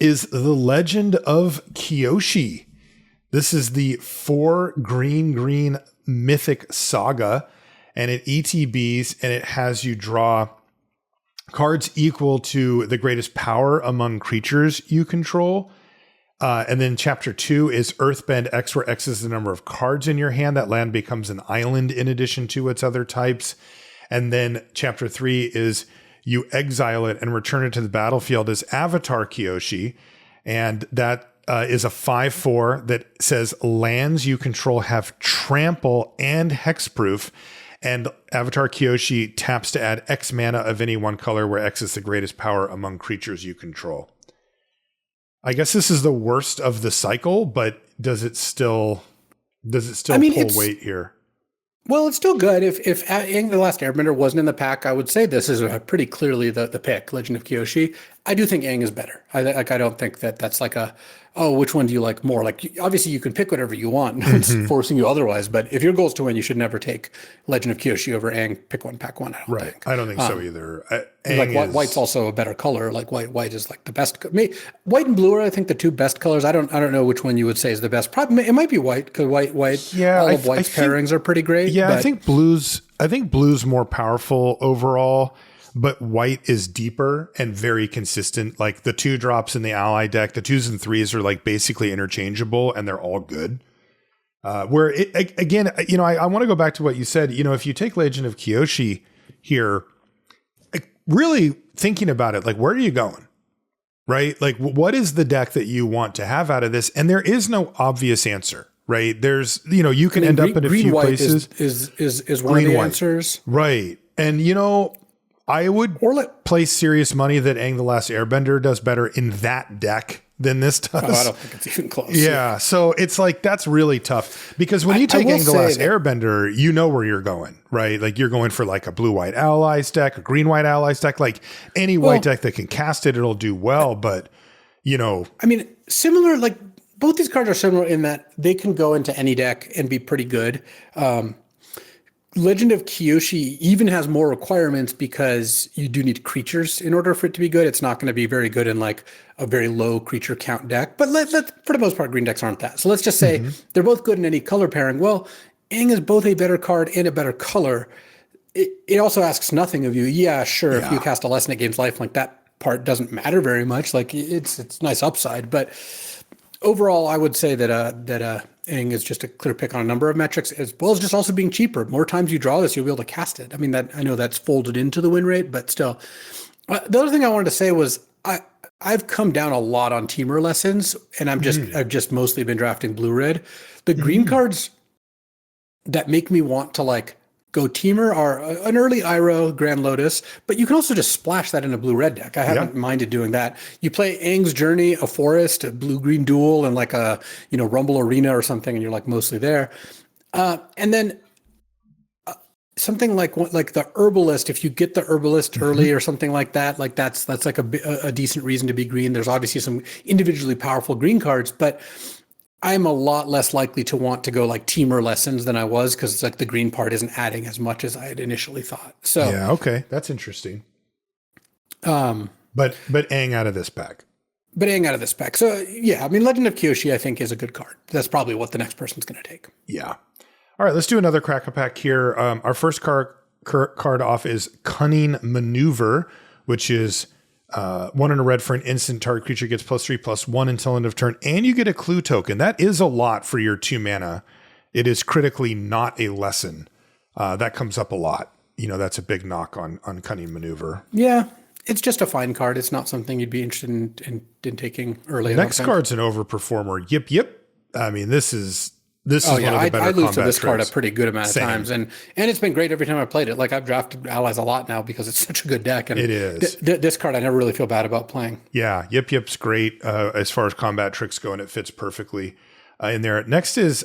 [SPEAKER 1] is the Legend of Kyoshi. This is the 4 green mythic saga, and it ETBs, and it has you draw cards equal to the greatest power among creatures you control. And then chapter 2 is Earthbend X, where X is the number of cards in your hand. That land becomes an island in addition to its other types. And then chapter 3 is you exile it and return it to the battlefield as Avatar Kyoshi. And that is a 5/4 that says lands you control have trample and hexproof. And Avatar Kyoshi taps to add X mana of any one color where X is the greatest power among creatures you control. I guess this is the worst of the cycle, but does it still pull weight here?
[SPEAKER 2] Well, it's still good. If Aang the Last Airbender wasn't in the pack, I would say this is pretty clearly the pick, Legend of Kyoshi. I do think Aang is better. I don't think that's like which one do you like more? Like, obviously you can pick whatever you want. No one's forcing you otherwise, but if your goal is to win, you should never take Legend of Kyoshi over Aang. Pick one, pack one.
[SPEAKER 1] I don't think so either.
[SPEAKER 2] White's also a better color. Like white is like the best. White and blue are, I think, the 2 best colors. I don't know which one you would say is the best. Probably it might be white, because white. Yeah, all of White's pairings are pretty great.
[SPEAKER 1] Yeah, I think blue's more powerful overall. But white is deeper and very consistent. Like the 2 drops in the ally deck, the 2s and 3s are like basically interchangeable and they're all good. I want to go back to what you said. If you take Legend of Kyoshi here, really thinking about it, like, where are you going? Right? Like, what is the deck that you want to have out of this? And there is no obvious answer, right? There's, you can end up in a few places.
[SPEAKER 2] Is one of the answers.
[SPEAKER 1] Right. And, I would place serious money that Aang the Last Airbender does better in that deck than this does.
[SPEAKER 2] Oh, I don't think it's even close.
[SPEAKER 1] Yeah. So it's like, that's really tough because when you take Aang the Last Airbender, you know where you're going, right? Like you're going for like a blue-white allies deck, a green-white allies deck, like any white deck that can cast it, it'll do well. But,
[SPEAKER 2] I mean, similar, like both these cards are similar in that they can go into any deck and be pretty good. Legend of Kyoshi even has more requirements because you do need creatures in order for it to be good. It's not going to be very good in like a very low creature count deck, but for the most part, green decks aren't that. So let's just say they're both good in any color pairing. Well, Aang is both a better card and a better color. It also asks nothing of you. Yeah, sure. If you cast a lesson, it gains life. Like that part doesn't matter very much. Like it's nice upside, but overall, I would say that Aang is just a clear pick on a number of metrics, as well as just also being cheaper. More times you draw this, you'll be able to cast it. I mean, I know that's folded into the win rate, but still. The other thing I wanted to say was I've come down a lot on teamer lessons, and I've just mostly been drafting blue-red. The green cards that make me want to like go teamer are an early Iroh, Grand Lotus, but you can also just splash that in a blue-red deck. I haven't minded doing that. You play Aang's Journey, a forest, a blue-green duel, and like a Rumble Arena or something, and you're like mostly there. And then something like the Herbalist, if you get the Herbalist early or something like that, like that's like a decent reason to be green. There's obviously some individually powerful green cards, but I'm a lot less likely to want to go like teamer lessons than I was because it's like the green part isn't adding as much as I had initially thought. So
[SPEAKER 1] yeah, okay, that's interesting. But Aang out of this pack.
[SPEAKER 2] So yeah, I mean, Legend of Kyoshi I think is a good card. That's probably what the next person's going to take.
[SPEAKER 1] Yeah. All right, let's do another Crack-a-Pack here. Our first card off is Cunning Maneuver, which is 1 in a red for an instant. Target creature gets +3/+1 until end of turn, and you get a clue token. That is a lot for your 2 mana. It is critically not a lesson. That comes up a lot. That's a big knock on Cunning Maneuver.
[SPEAKER 2] Yeah, it's just a fine card. It's not something you'd be interested in taking early.
[SPEAKER 1] Next card's an overperformer. Yip. I mean, this is one of the better
[SPEAKER 2] I lose to this
[SPEAKER 1] tricks.
[SPEAKER 2] card a pretty good amount of times, and it's been great every time I played it. Like I've drafted allies a lot now because it's such a good deck, and
[SPEAKER 1] it is.
[SPEAKER 2] This card I never really feel bad about playing.
[SPEAKER 1] Yeah, Yip's great as far as combat tricks go, and it fits perfectly in there. Next is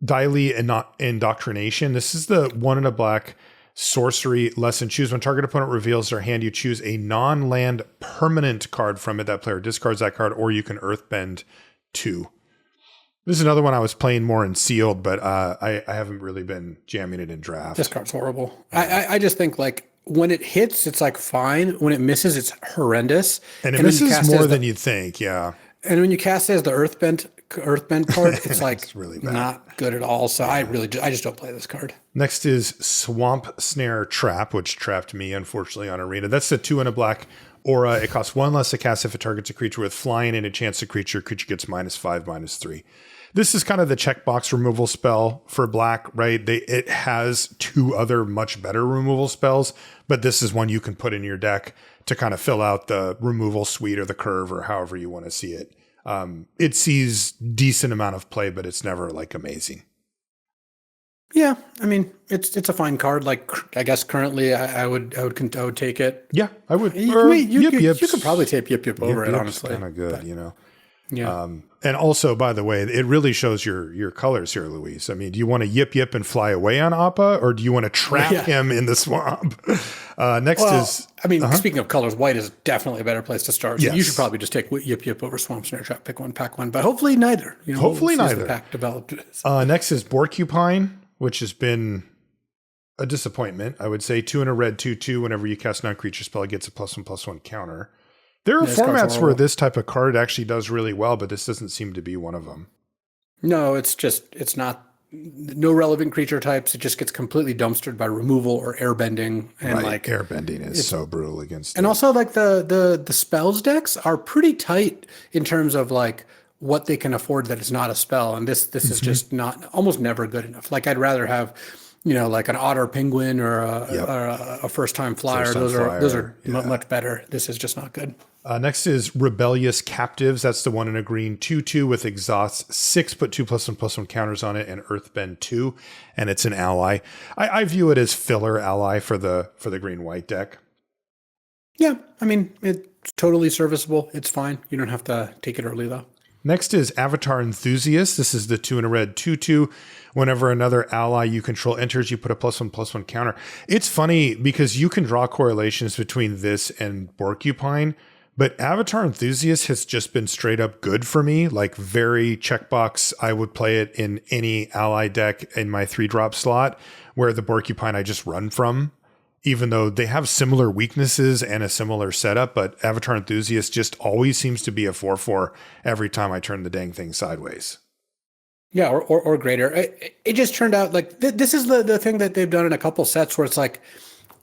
[SPEAKER 1] Daily Indoctrination. This is the 1 in a black sorcery lesson. Choose when target opponent reveals their hand, you choose a non-land permanent card from it. That player discards that card, or you can earthbend 2. This is another one I was playing more in sealed, but I haven't really been jamming it in draft.
[SPEAKER 2] This card's horrible. I just think like when it hits, it's like fine. When it misses, it's horrendous.
[SPEAKER 1] And it misses more than you'd think, yeah.
[SPEAKER 2] And when you cast it as the earthbend card, it's like
[SPEAKER 1] it's really bad.
[SPEAKER 2] Not good at all. So I just don't play this card.
[SPEAKER 1] Next is Swamp Snare Trap, which trapped me, unfortunately, on Arena. That's the 2 in a black aura. It costs 1 less to cast if it targets a creature with flying and a chance creature gets -5/-3. This is kind of the checkbox removal spell for black, right? It has 2 other much better removal spells, but this is one you can put in your deck to kind of fill out the removal suite or the curve or however you want to see it. It sees decent amount of play, but it's never like amazing.
[SPEAKER 2] Yeah, I mean it's a fine card. Like I guess currently I would take it.
[SPEAKER 1] Yeah, I would.
[SPEAKER 2] You could probably take Yip over it. Honestly,
[SPEAKER 1] kind of good,
[SPEAKER 2] Yeah.
[SPEAKER 1] And also, by the way, it really shows your colors here, Luis. I mean, do you want to yip and fly away on Appa, or do you want to trap him in the swamp?
[SPEAKER 2] Speaking of colors, white is definitely a better place to start. So yes. You should probably just take Yip over Swamp Snare Trap, pick one, pack one, but hopefully neither.
[SPEAKER 1] Hopefully neither.
[SPEAKER 2] The pack developed.
[SPEAKER 1] Next is Borcupine, which has been a disappointment. I would say 2 in a red, 2/2. Whenever you cast non-creature spell, it gets a +1/+1 counter. There are formats where this type of card actually does really well, but this doesn't seem to be one of them.
[SPEAKER 2] No, it's not. No relevant creature types. It just gets completely dumpstered by removal or airbending. And like
[SPEAKER 1] airbending is so brutal against.
[SPEAKER 2] And also like the spells decks are pretty tight in terms of like what they can afford that is not a spell. And this is just not almost never good enough. Like I'd rather have like an otter penguin or
[SPEAKER 1] Yep.
[SPEAKER 2] a first time flyer.
[SPEAKER 1] First-time
[SPEAKER 2] Those are
[SPEAKER 1] flyer,
[SPEAKER 2] much better. This is just not good.
[SPEAKER 1] Next is Rebellious Captives. That's the one in a green 2/2 with exhaust 6, put 2+1/+1 counters on it, and Earthbend 2, and it's an ally. I view it as filler ally for the green white deck.
[SPEAKER 2] Yeah, I mean, it's totally serviceable. It's fine. You don't have to take it early though.
[SPEAKER 1] Next is Avatar Enthusiast. This is the 2 in a red 2/2. Whenever another ally you control enters, you put a +1/+1 counter. It's funny because you can draw correlations between this and Porcupine, but Avatar Enthusiast has just been straight up good for me. Like very checkbox. I would play it in any ally deck in my 3-drop slot, where the Porcupine I just run from, even though they have similar weaknesses and a similar setup. But Avatar Enthusiast just always seems to be a 4/4 every time I turn the dang thing sideways.
[SPEAKER 2] Yeah, or greater. It just turned out like this is the thing that they've done in a couple sets where it's like,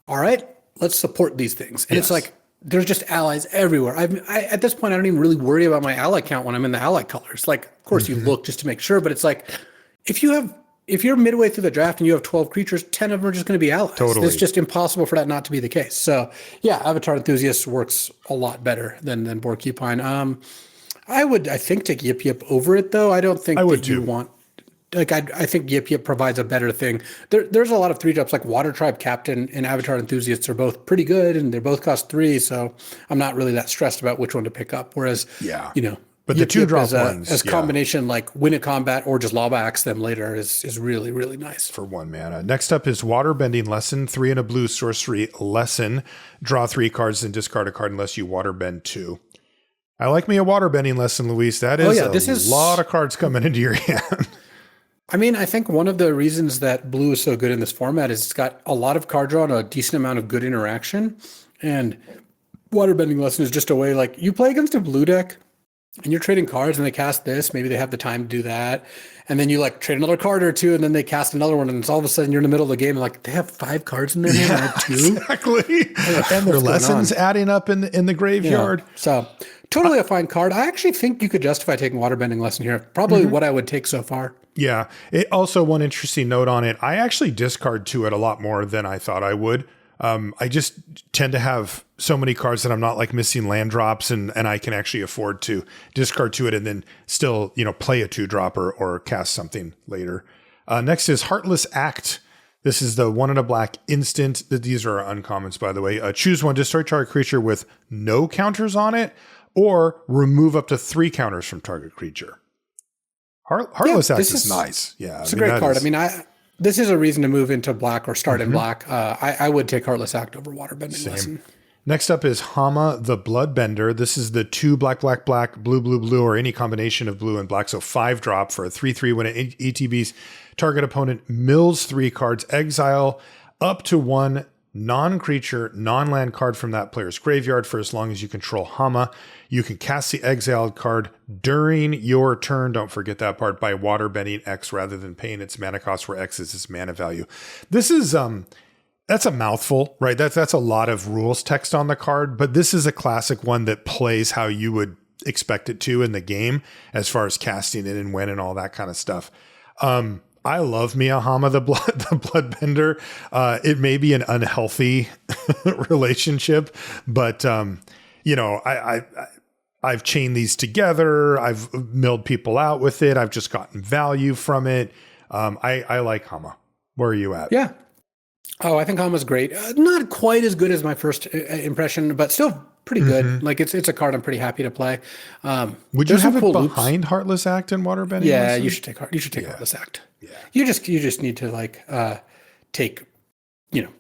[SPEAKER 2] all right, let's support these things. And It's like, there's just allies everywhere. At this point, I don't even really worry about my ally count when I'm in the ally colors. Like, of course, you look just to make sure, but it's like, if you're midway through the draft and you have 12 creatures, 10 of them are just going to be allies.
[SPEAKER 1] Totally.
[SPEAKER 2] It's just impossible for that not to be the case. So, yeah, Avatar Enthusiast works a lot better than Porcupine. I think take Yip Yip over it, though. I don't think you want... Like, I think Yip Yip provides a better thing. There's a lot of 3-drops, like Water Tribe Captain and Avatar Enthusiasts are both pretty good, and they both cost 3, so I'm not really that stressed about which one to pick up. Whereas,
[SPEAKER 1] but the 2-drop ones,
[SPEAKER 2] as combination, like win a combat or just lob axe them later is really, really nice.
[SPEAKER 1] For 1 mana. Next up is Waterbending Lesson, 3 in a blue sorcery lesson. Draw 3 cards and discard a card unless you waterbend 2. I like me a waterbending lesson, Luis. That is a lot of cards coming into your hand.
[SPEAKER 2] I mean, I think one of the reasons that blue is so good in this format is it's got a lot of card draw and a decent amount of good interaction. And Waterbending Lesson is just a way, like, you play against a blue deck and you're trading cards and they cast this. Maybe they have the time to do that. And then you like trade another card or two and then they cast another one. And it's all of a sudden you're in the middle of the game and like, they have 5 cards in their hand. I have 2.
[SPEAKER 1] Exactly. And their lessons adding up in the graveyard.
[SPEAKER 2] So totally a fine card. I actually think you could justify taking Waterbending Lesson here. Probably what I would take so far.
[SPEAKER 1] Yeah. It also, one interesting note on it, I actually discard to it a lot more than I thought I would. I just tend to have so many cards that I'm not like missing land drops and I can actually afford to discard to it and then still, play a 2-drop or cast something later. Next is Heartless Act. This is the 1 in a black instant. These are uncommons, by the way. Choose one, destroy target creature with no counters on it, or remove up to 3 counters from target creature. Heartless Act is nice. Yeah,
[SPEAKER 2] it's a great card. This is a reason to move into black or start in black. I would take Heartless Act over Waterbending Lesson.
[SPEAKER 1] Next up is Hama the Bloodbender. This is the 2 black, black, black, blue, blue, blue, or any combination of blue and black. So 5-drop for a 3/3 when it ETBs. Target opponent mills 3 cards, exile up to 1 non-creature, non-land card from that player's graveyard for as long as you control Hama. You can cast the exiled card during your turn. Don't forget that part, by waterbending X rather than paying its mana cost, where X is its mana value. This is that's a mouthful, right? That's a lot of rules text on the card, but this is a classic one that plays how you would expect it to in the game as far as casting it and when and all that kind of stuff. I love Mia Hama the Bloodbender. It may be an unhealthy relationship, but I've chained these together. I've milled people out with it. I've just gotten value from it. I like Hama. Where are you at?
[SPEAKER 2] Yeah. Oh, I think Hama's great. Not quite as good as my first impression, but still pretty good. Like it's a card I'm pretty happy to play.
[SPEAKER 1] Would you have it behind Heartless Act and Waterbending?
[SPEAKER 2] Yeah, you should take Heartless Act. Yeah. You just need to take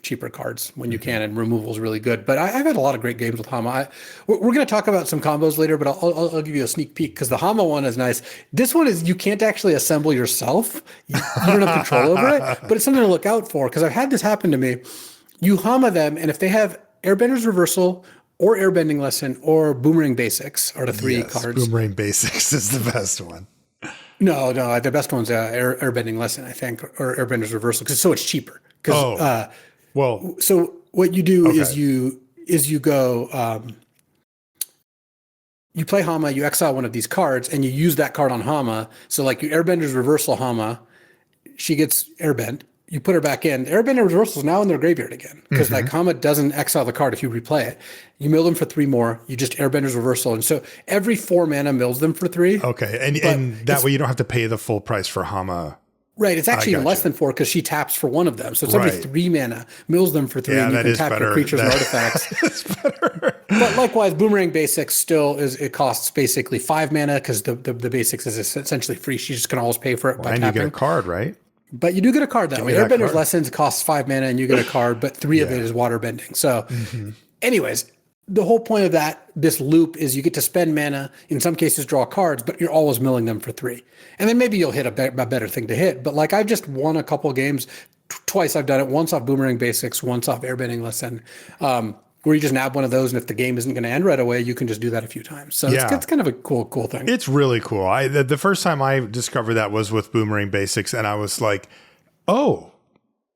[SPEAKER 2] cheaper cards when you can, and removal is really good. But I've had a lot of great games with Hama. We're going to talk about some combos later, but I'll give you a sneak peek because the Hama one is nice. This one is you can't actually assemble yourself. You don't have control over it, but it's something to look out for because I've had this happen to me. You Hama them, and if they have Airbender's Reversal or Airbending Lesson or Boomerang Basics are the 3 cards.
[SPEAKER 1] Boomerang Basics is the best one.
[SPEAKER 2] No, the best one's Airbending Lesson, I think, or Airbender's Reversal because it's cheaper. So what you do is you go, you play Hama, you exile one of these cards, and you use that card on Hama. So like your Airbender's Reversal Hama, she gets airbend. you put her back in. Airbender reversals now in their graveyard again because like Hama doesn't exile the card if you replay it. You mill them for 3 more. You just Airbender's reversal, and so every 4 mana mills them for 3.
[SPEAKER 1] Okay, and that way you don't have to pay the full price for Hama.
[SPEAKER 2] Right, it's actually even less than 4 because she taps for 1 of them. So it's every 3 mana, mills them for 3, and you can tap your creatures and artifacts.
[SPEAKER 1] That's better.
[SPEAKER 2] But likewise, Boomerang Basics still it costs basically 5 mana because the Basics is essentially free. She just can always pay for it by
[SPEAKER 1] and
[SPEAKER 2] tapping.
[SPEAKER 1] You get a card, right?
[SPEAKER 2] But you do get a card that way. Airbender's Lessons costs 5 mana and you get a card, but 3 of it is water bending. So anyways, the whole point of this loop is you get to spend mana, in some cases draw cards, but you're always milling them for 3. And then maybe you'll hit a better thing to hit. But like I've just won a couple of games. Twice I've done it. Once off Boomerang Basics, once off Airbending Lesson, where you just nab one of those, and if the game isn't going to end right away, you can just do that a few times. So it's kind of a cool thing.
[SPEAKER 1] It's really cool. The first time I discovered that was with Boomerang Basics, and I was like, oh,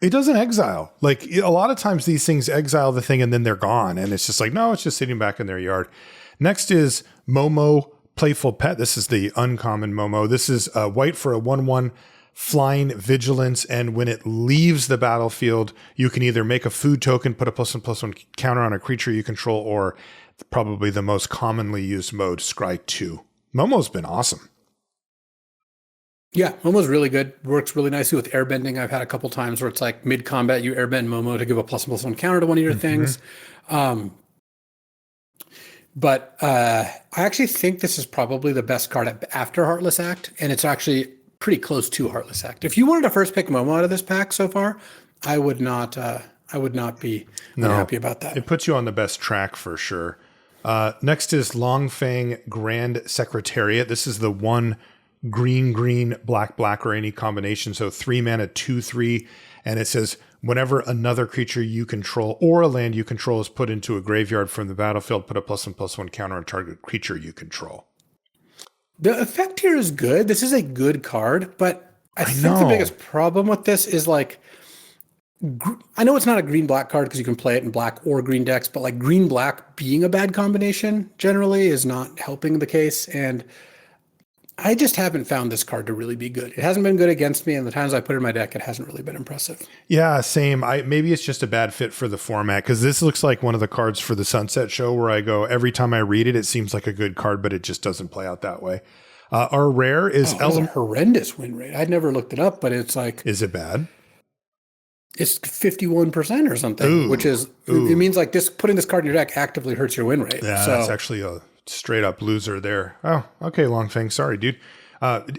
[SPEAKER 1] it doesn't exile. Like a lot of times these things exile the thing and then they're gone. And it's just like, no, it's just sitting back in their yard. Next is Momo Playful Pet. This is the uncommon Momo. This is white for a 1/1 flying vigilance. And when it leaves the battlefield, you can either make a food token, put a +1/+1 counter on a creature you control, or probably the most commonly used mode, scry 2. Momo's been awesome.
[SPEAKER 2] Yeah, Momo's really good. Works really nicely with airbending. I've had a couple times where it's like mid-combat, you airbend Momo to give a +1/+1 counter to one of your things. But I actually think this is probably the best card after Heartless Act, and it's actually pretty close to Heartless Act. If you wanted to first pick Momo out of this pack so far, I would not be unhappy about that.
[SPEAKER 1] It puts you on the best track for sure. Next is Longfang Grand Secretariat. This is the 1 green, black, or any combination. So 3 mana, 2/3. And it says whenever another creature you control or a land you control is put into a graveyard from the battlefield, put a +1/+1 counter on target creature you control.
[SPEAKER 2] The effect here is good. This is a good card, but I think the biggest problem with this is like, I know it's not a green-black card because you can play it in black or green decks, but like green-black being a bad combination generally is not helping the case. And I just haven't found this card to really be good. It hasn't been good against me, and the times I put it in my deck, it hasn't really been impressive.
[SPEAKER 1] Yeah, same. Maybe it's just a bad fit for the format, because this looks like one of the cards for the Sunset Show where I go, every time I read it, it seems like a good card, but it just doesn't play out that way. Our rare is...
[SPEAKER 2] it's a horrendous win rate. I'd never looked it up, but it's like...
[SPEAKER 1] Is it bad?
[SPEAKER 2] It's 51% or something, which is... It means like putting this card in your deck actively hurts your win rate.
[SPEAKER 1] Yeah, that's actually a straight up loser there. Oh, okay, Longfang. Sorry, dude.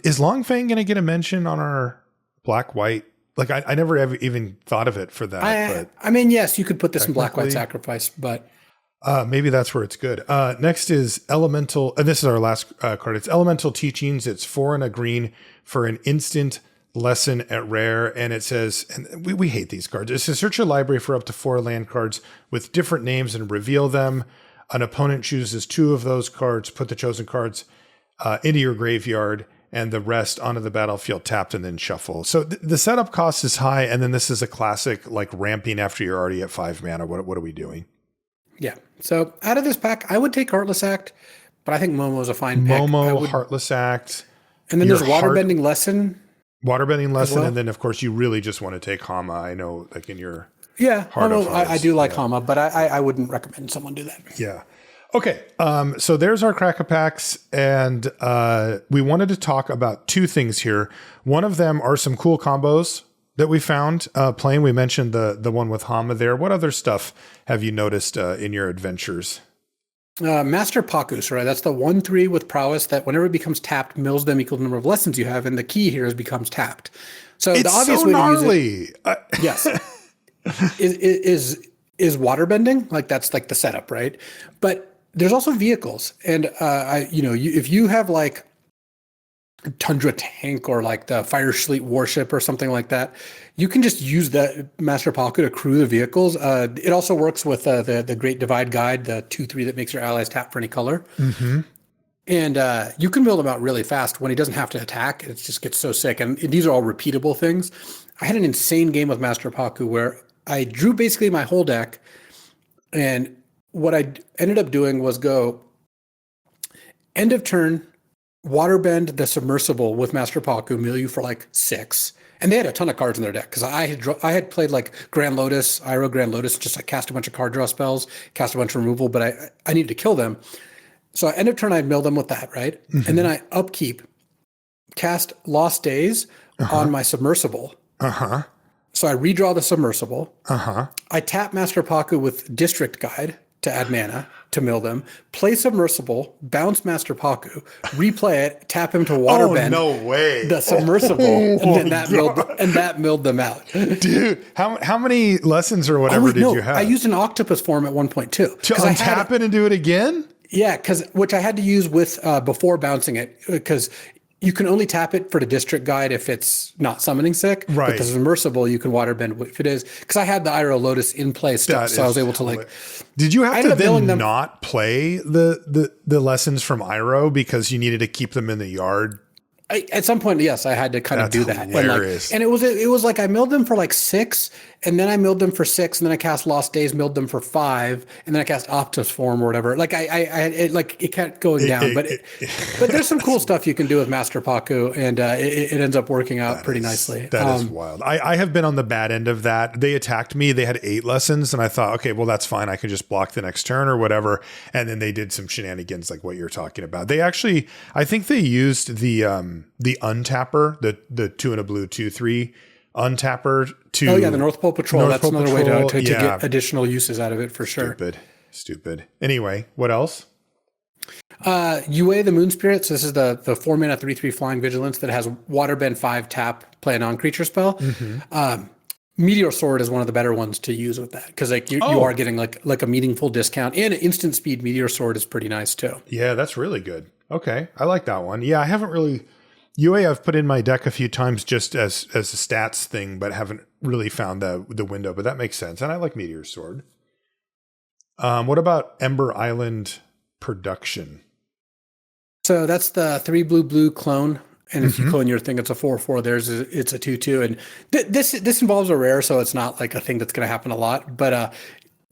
[SPEAKER 1] Is Longfang going to get a mention on our black-white? Like, I never ever even thought of it for that.
[SPEAKER 2] I mean, yes, you could put this in black-white sacrifice, but...
[SPEAKER 1] maybe that's where it's good. Next is Elemental. And this is our last card. It's Elemental Teachings. It's 4 and a green for an instant lesson at rare. And it says, and we hate these cards. It says search your library for up to 4 land cards with different names and reveal them. An opponent chooses 2 of those cards, put the chosen cards into your graveyard, and the rest onto the battlefield tapped and then shuffle. So the setup cost is high. And then this is a classic, like ramping after you're already at 5 mana. What are we doing?
[SPEAKER 2] Yeah. So out of this pack, I would take Heartless Act, but I think Momo's a fine pick.
[SPEAKER 1] Heartless Act.
[SPEAKER 2] And then there's Waterbending Lesson.
[SPEAKER 1] Waterbending Lesson. Well. And then, of course, you really just want to take Hama. I know, like in your
[SPEAKER 2] heart of hearts. I do like Hama, but I wouldn't recommend someone do that.
[SPEAKER 1] Yeah. Okay. So there's our Crack-a-Packs. And we wanted to talk about 2 things here. One of them are some cool combos that we found playing. We mentioned the one with Hama there. What other stuff have you noticed in your adventures?
[SPEAKER 2] Master Pakus, right? That's the 1/3 with prowess that whenever it becomes tapped, mills them equal to the number of lessons you have, and the key here is becomes tapped. So the obvious way to use it, yes, is waterbending. Like that's like the setup, right? But there's also vehicles, and if you have like Tundra Tank or like the Fire Fleet Warship or something like that, you can just use the Master Paku to crew the vehicles. It also works with the Great Divide Guide, the 2/3 that makes your allies tap for any color. Mm-hmm. And you can build them out really fast when he doesn't have to attack. It just gets so sick. And these are all repeatable things. I had an insane game with Master Paku where I drew basically my whole deck. And what I ended up doing was go end of turn, waterbend the submersible with Master Paku, mill you for like 6. And they had a ton of cards in their deck because I had played like Grand Lotus, Iroh Grand Lotus, just like cast a bunch of card draw spells, cast a bunch of removal, but I needed to kill them. So end of turn, I'd mill them with that, right? And then I upkeep, cast Lost Days on my submersible. So I redraw the submersible. I tap Master Paku with District Guide to add mana to mill them, play submersible, bounce Master Paku, replay it, tap him to waterbend.
[SPEAKER 1] Oh, no way.
[SPEAKER 2] The submersible, and then that milled them out.
[SPEAKER 1] Dude, how many lessons or whatever did you have?
[SPEAKER 2] I used an octopus form at 1.2.
[SPEAKER 1] To untap it and do it again?
[SPEAKER 2] Yeah, which I had to use with before bouncing it, because you can only tap it for the District Guide if it's not summoning sick.
[SPEAKER 1] Right.
[SPEAKER 2] But the submersible, you can waterbend if it is. Because I had the Iroh Lotus in play still, so I was able to like.
[SPEAKER 1] Did you have to then not play the lessons from Iroh because you needed to keep them in the yard?
[SPEAKER 2] At some point, yes, I had to kind of do that.
[SPEAKER 1] Hilarious.
[SPEAKER 2] And it was like I milled them for like 6, and then I milled them for 6, and then I cast Lost Days, milled them for 5, and then I cast Optus Form or whatever. Like it kept going down, but there's some cool stuff you can do with Master Paku, and it ends up working out pretty nicely.
[SPEAKER 1] That is wild. I have been on the bad end of that. They attacked me. They had 8 lessons, and I thought, okay, well that's fine. I can just block the next turn or whatever. And then they did some shenanigans like what you're talking about. They actually, I think they used the untapper, the 2 and a blue 2/3 untapper to.
[SPEAKER 2] Oh yeah, the North Pole Patrol. That's another way to get additional uses out of it for sure.
[SPEAKER 1] Stupid. Anyway, what else?
[SPEAKER 2] Yue the Moon Spirit. So this is the 4-mana 3/3 flying vigilance that has waterbend 5 tap, play a non-creature spell. Meteor Sword is one of the better ones to use with that because like you are getting like a meaningful discount, and instant speed Meteor Sword is pretty nice too.
[SPEAKER 1] Yeah, that's really good. Okay, I like that one. Yeah, I haven't really. UA I've put in my deck a few times just as a stats thing, but haven't really found the window. But that makes sense, and I like Meteor Sword. What about Ember Island Production?
[SPEAKER 2] So that's the 3 blue clone, and if you clone your thing, it's a 4/4. It's a 2/2, and this involves a rare, so it's not like a thing that's going to happen a lot. But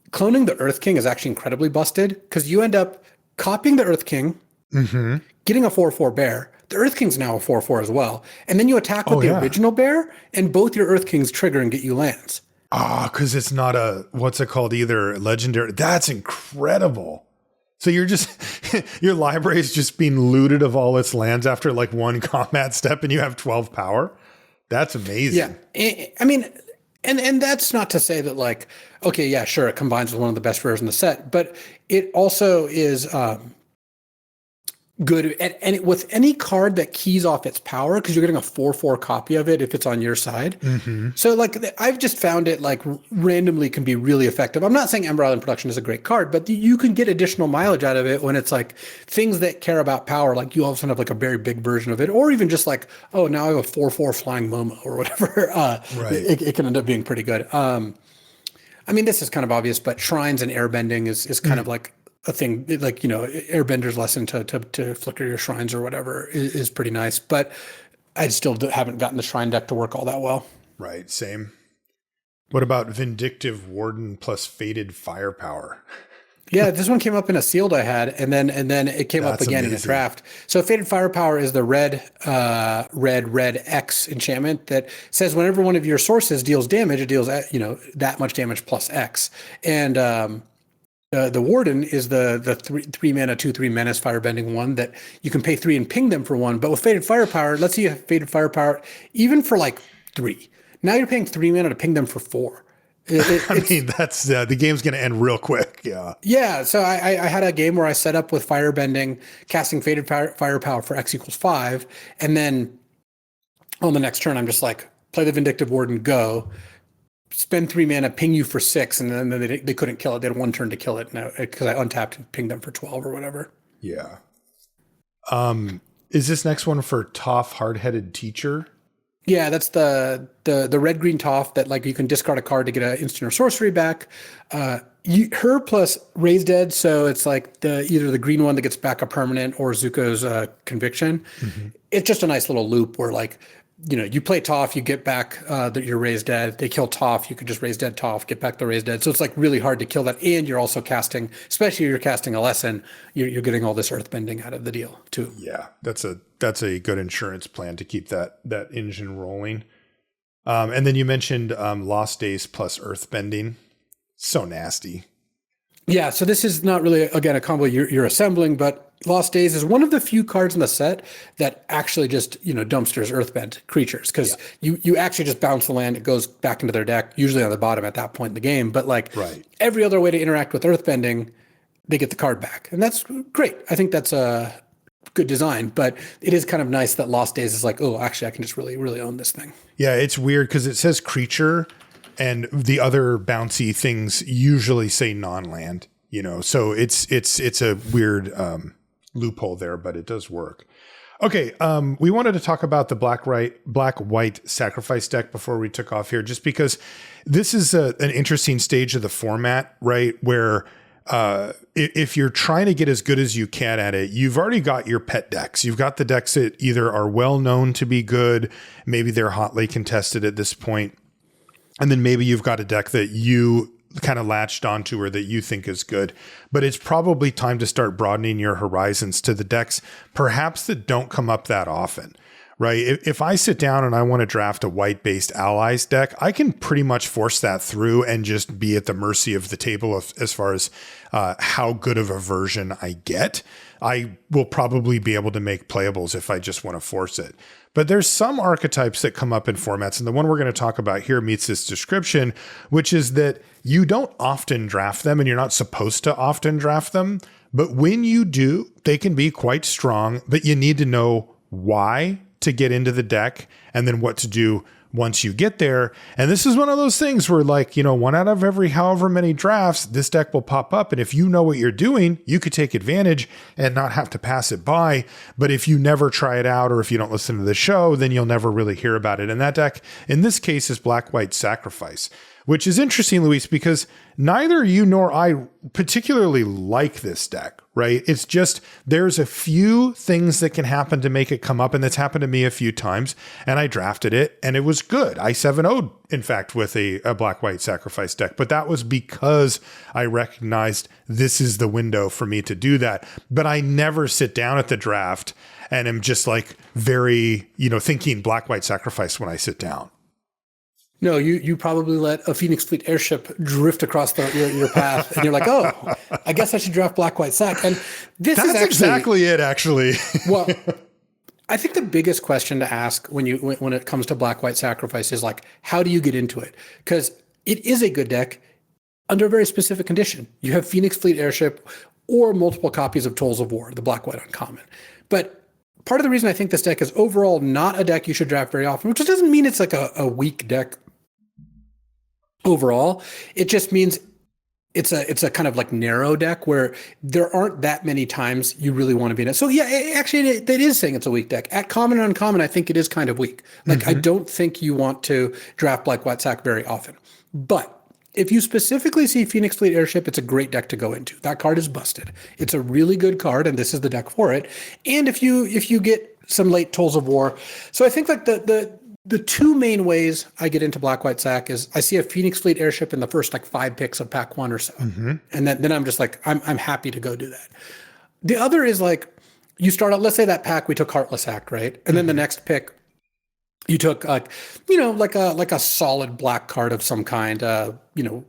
[SPEAKER 2] cloning the Earth King is actually incredibly busted because you end up copying the Earth King, getting a 4/4 bear. The Earth King's now a 4/4 as well. And then you attack with the original bear, and both your Earth Kings trigger and get you lands.
[SPEAKER 1] Because it's not what's it called either, legendary. That's incredible. So you're just, your library is just being looted of all its lands after like one combat step, and you have 12 power. That's amazing.
[SPEAKER 2] Yeah. I mean, and that's not to say that like, okay, yeah, sure, it combines with one of the best rares in the set, but it also is good and with any card that keys off its power, because you're getting a 4/4 copy of it if it's on your side. So like I've just found it like randomly can be really effective. I'm not saying Ember Island Production is a great card, but you can get additional mileage out of it when it's like things that care about power, like you all of a sudden have like a very big version of it, or even just like, oh, now I have a 4/4 flying Momo or whatever. It can end up being pretty good. I mean, this is kind of obvious, but shrines and airbending is kind of like a thing, like, you know, Airbender's lesson to flicker your shrines or whatever is pretty nice, but I still haven't gotten the shrine deck to work all that well.
[SPEAKER 1] Right, same. What about Vindictive Warden plus Fated Firepower?
[SPEAKER 2] Yeah, this one came up in a sealed I had, and then it came up again in a draft. So Fated Firepower is the red X enchantment that says whenever one of your sources deals damage, it deals that much damage plus X, and the Warden is the 3 mana 2/3 menace firebending one that you can pay 3 and ping them for 1. But with Fated Firepower, let's see, you have Fated Firepower even for like 3. Now you're paying 3 mana to ping them for 4.
[SPEAKER 1] I mean, that's the game's going to end real quick.
[SPEAKER 2] Yeah. So I had a game where I set up with firebending, casting Fated Firepower for X = 5, and then on the next turn I'm just like, play the Vindictive Warden, go. Spend 3 mana, ping you for 6, and then they couldn't kill it. They had 1 turn to kill it because I untapped and pinged them for 12 or whatever.
[SPEAKER 1] Yeah. Is this next one for Toph Hard-Headed Teacher?
[SPEAKER 2] Yeah, that's the red-green Toph that like you can discard a card to get an instant or sorcery back. Her plus Raise Dead, so it's like either the green one that gets back a permanent or Zuko's Conviction. It's just a nice little loop where like you play Toph, you get back your raised dead. They kill Toph, you could just raise dead Toph, get back the raised dead. So it's like really hard to kill that. And you're also casting, especially if you're casting a lesson, you're getting all this earth bending out of the deal too.
[SPEAKER 1] Yeah, that's a good insurance plan to keep that engine rolling. And then you mentioned Lost Days plus earth bending. So nasty.
[SPEAKER 2] Yeah, so this is not really, again, a combo you're assembling, but Lost Days is one of the few cards in the set that actually just, dumpsters earthbent creatures, because you actually just bounce the land, it goes back into their deck, usually on the bottom at that point in the game. But every other way to interact with earthbending, they get the card back. And that's great. I think that's a good design, but it is kind of nice that Lost Days is like, oh, actually, I can just really, really own this thing. Yeah,
[SPEAKER 1] it's weird because it says creature, and the other bouncy things usually say non-land, so it's a weird loophole there, but it does work. Okay, we wanted to talk about the black-white sacrifice deck before we took off here, just because this is an interesting stage of the format, right? Where if you're trying to get as good as you can at it, you've already got your pet decks. You've got the decks that either are well known to be good, maybe they're hotly contested at this point. And then maybe you've got a deck that you kind of latched onto or that you think is good. But it's probably time to start broadening your horizons to the decks, perhaps that don't come up that often, right? If I sit down and I want to draft a white-based allies deck, I can pretty much force that through and just be at the mercy of the table as far as how good of a version I get. I will probably be able to make playables if I just want to force it. But there's some archetypes that come up in formats, and the one we're going to talk about here meets this description, which is that you don't often draft them, and you're not supposed to often draft them. But when you do, they can be quite strong, but you need to know why to get into the deck and then what to do once you get there. And this is one of those things where, one out of every however many drafts, this deck will pop up. And if you know what you're doing, you could take advantage and not have to pass it by. But if you never try it out, or if you don't listen to the show, then you'll never really hear about it. And that deck, in this case, is Black-White Sacrifice, which is interesting, Luis, because neither you nor I particularly like this deck, right? It's just there's a few things that can happen to make it come up, and that's happened to me a few times, and I drafted it, and it was good. I 7-0'd, in fact, with a Black-White Sacrifice deck, but that was because I recognized this is the window for me to do that. But I never sit down at the draft and am just very, thinking Black-White Sacrifice when I sit down.
[SPEAKER 2] No, you probably let a Phoenix Fleet airship drift across your path, and you're like, oh, I guess I should draft Black-White Sac. And that's
[SPEAKER 1] exactly it, actually.
[SPEAKER 2] Well, I think the biggest question to ask when it comes to Black-White Sacrifice is how do you get into it? Because it is a good deck under a very specific condition. You have Phoenix Fleet airship or multiple copies of Tolls of War, the Black-White uncommon. But part of the reason I think this deck is overall not a deck you should draft very often, which doesn't mean it's a weak deck overall. It just means it's a kind of narrow deck where there aren't that many times you really want to be in it. So yeah, it is saying it's a weak deck. At common and uncommon, I think it is kind of weak. I don't think you want to draft Black-White Sac very often. But if you specifically see Phoenix Fleet airship, it's a great deck to go into. That card is busted. It's a really good card, and this is the deck for it. And if you get some late Tolls of War, so I think the two main ways I get into Black-White Sac is I see a Phoenix Fleet airship in the first 5 picks of pack 1 or so. Mm-hmm. And then I'm just I'm happy to go do that. The other is you start out, let's say that pack we took Heartless Act, right? And then the next pick you took like a solid black card of some kind,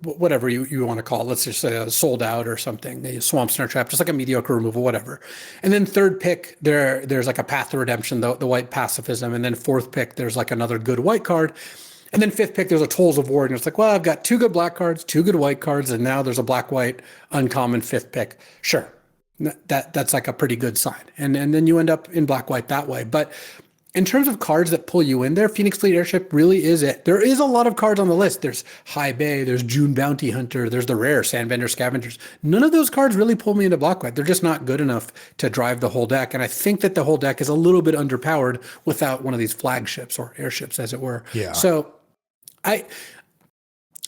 [SPEAKER 2] whatever you want to call it. Let's just say a Sold Out or something, a Swamp Snare Trap, just like a mediocre removal, whatever. And then third pick, there's a Path to Redemption, the white pacifism. And then fourth pick, there's another good white card. And then fifth pick, there's a Tolls of War. And it's I've got 2 good black cards, 2 good white cards, and now there's a black-white uncommon fifth pick. Sure, that's a pretty good sign. And then you end up in black-white that way. But in terms of cards that pull you in there, Phoenix Fleet airship really is it. There is a lot of cards on the list. There's High Bay, there's June Bounty Hunter, there's the rare Sandbender Scavengers. None of those cards really pull me into Black-White. They're just not good enough to drive the whole deck. And I think that the whole deck is a little bit underpowered without one of these flagships or airships, as it were.
[SPEAKER 1] Yeah.
[SPEAKER 2] So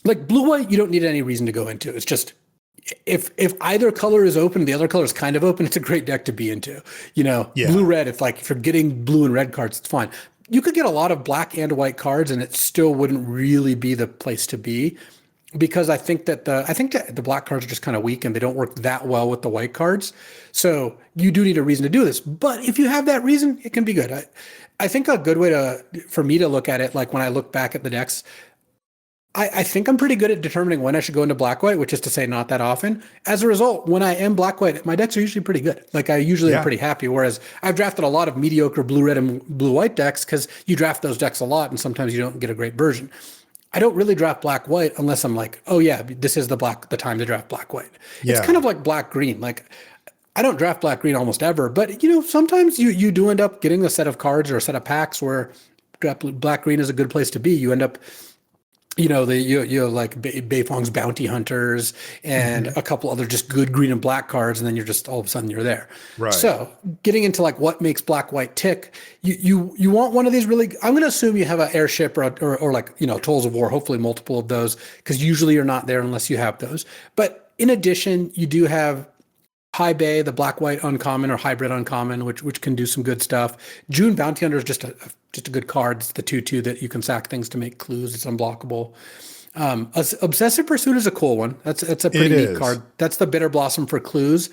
[SPEAKER 2] Blue-White, you don't need any reason to go into. It's just, if either color is open, the other color is kind of open, it's a great deck to be into. Blue-red, if you're getting blue and red cards, it's fine. you could get a lot of black and white cards and it still wouldn't really be the place to be, because I think that the black cards are just kind of weak and they don't work that well with the white cards. So you do need a reason to do this. But if you have that reason, it can be good. I think a good way for me to look at it, like when I look back at the decks, I think I'm pretty good at determining when I should go into black-white, which is to say not that often. As a result, when I am black-white, my decks are usually pretty good. Like I usually am pretty happy, whereas I've drafted a lot of mediocre blue-red and blue-white decks because you draft those decks a lot and sometimes you don't get a great version. I don't really draft black-white unless I'm like, oh yeah, this is the time to draft black-white. Yeah. It's kind of like black-green. Like I don't draft black-green almost ever, but sometimes you do end up getting a set of cards or a set of packs where black-green is a good place to be. You end up you like Beifong's Bounty Hunters and a couple other just good green and black cards, and then you're just all of a sudden you're there. Right. So getting into like what makes black white tick, you want one of these really. I'm going to assume you have an airship or like Tools of War, hopefully multiple of those, because usually you're not there unless you have those. But in addition, you do have High Bay, the black white uncommon or hybrid uncommon, which can do some good stuff. June Bounty Hunter is just a good card. It's the 2/2 that you can sack things to make clues. It's unblockable. Obsessive Pursuit is a cool one. That's a pretty neat card. That's the Bitter Blossom for clues.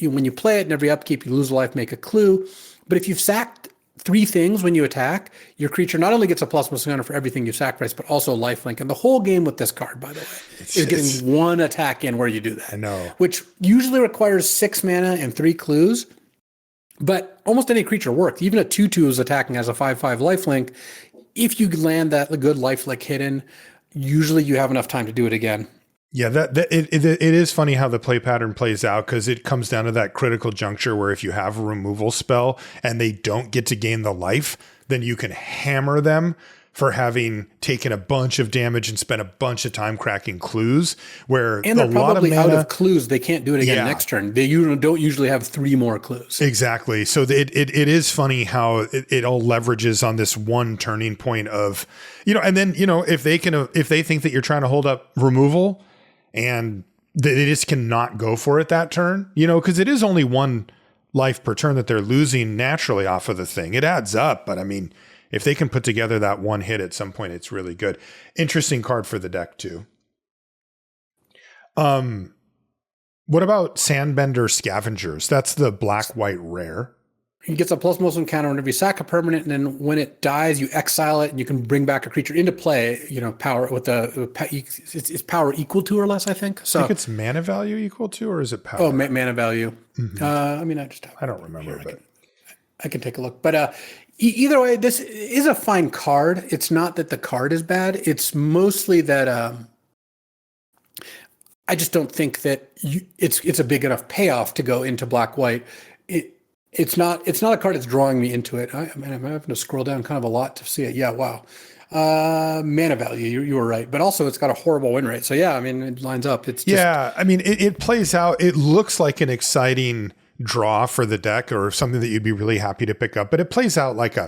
[SPEAKER 2] When you play it in every upkeep, you lose a life, make a clue. But if you've sacked 3 things when you attack, your creature not only gets a +1/+1 for everything you sacrifice, but also lifelink. And the whole game with this card, by the way, is getting 1 attack in where you do that. I know. Which usually requires 6 mana and 3 clues. But almost any creature works. Even a 2/2 is attacking as a 5/5 lifelink. If you land that good lifelink hidden, usually you have enough time to do it again.
[SPEAKER 1] Yeah, it is funny how the play pattern plays out, because it comes down to that critical juncture where if you have a removal spell and they don't get to gain the life, then you can hammer them for having taken a bunch of damage and spent a bunch of time cracking clues. And they're probably out of clues.
[SPEAKER 2] They can't do it again next turn. They don't usually have 3 more clues.
[SPEAKER 1] Exactly. So it is funny how it all leverages on this one turning point of, and then, if they think that you're trying to hold up removal, and they just cannot go for it that turn, because it is only 1 life per turn that they're losing naturally off of the thing. It adds up, but I mean, if they can put together that 1 hit at some point, it's really good. Interesting card for the deck too. What about Sandbender Scavengers? That's the black-white rare.
[SPEAKER 2] It gets a +1/+1 counter whenever you sack a permanent, and then when it dies, you exile it, and you can bring back a creature into play. Power with it's power equal to or less, I think. So
[SPEAKER 1] I think it's mana value equal to, or is it power?
[SPEAKER 2] Oh, mana value. Mm-hmm.
[SPEAKER 1] I don't remember, but
[SPEAKER 2] I can take a look. But either way, this is a fine card. It's not that the card is bad. It's mostly that I just don't think that it's a big enough payoff to go into black-white. It's not a card that's drawing me into it. I'm having to scroll down kind of a lot to see it. Yeah, wow. Mana value, you were right. But also it's got a horrible win rate. So yeah, it lines up. It's just,
[SPEAKER 1] it plays out. It looks like an exciting draw for the deck or something that you'd be really happy to pick up. But it plays out like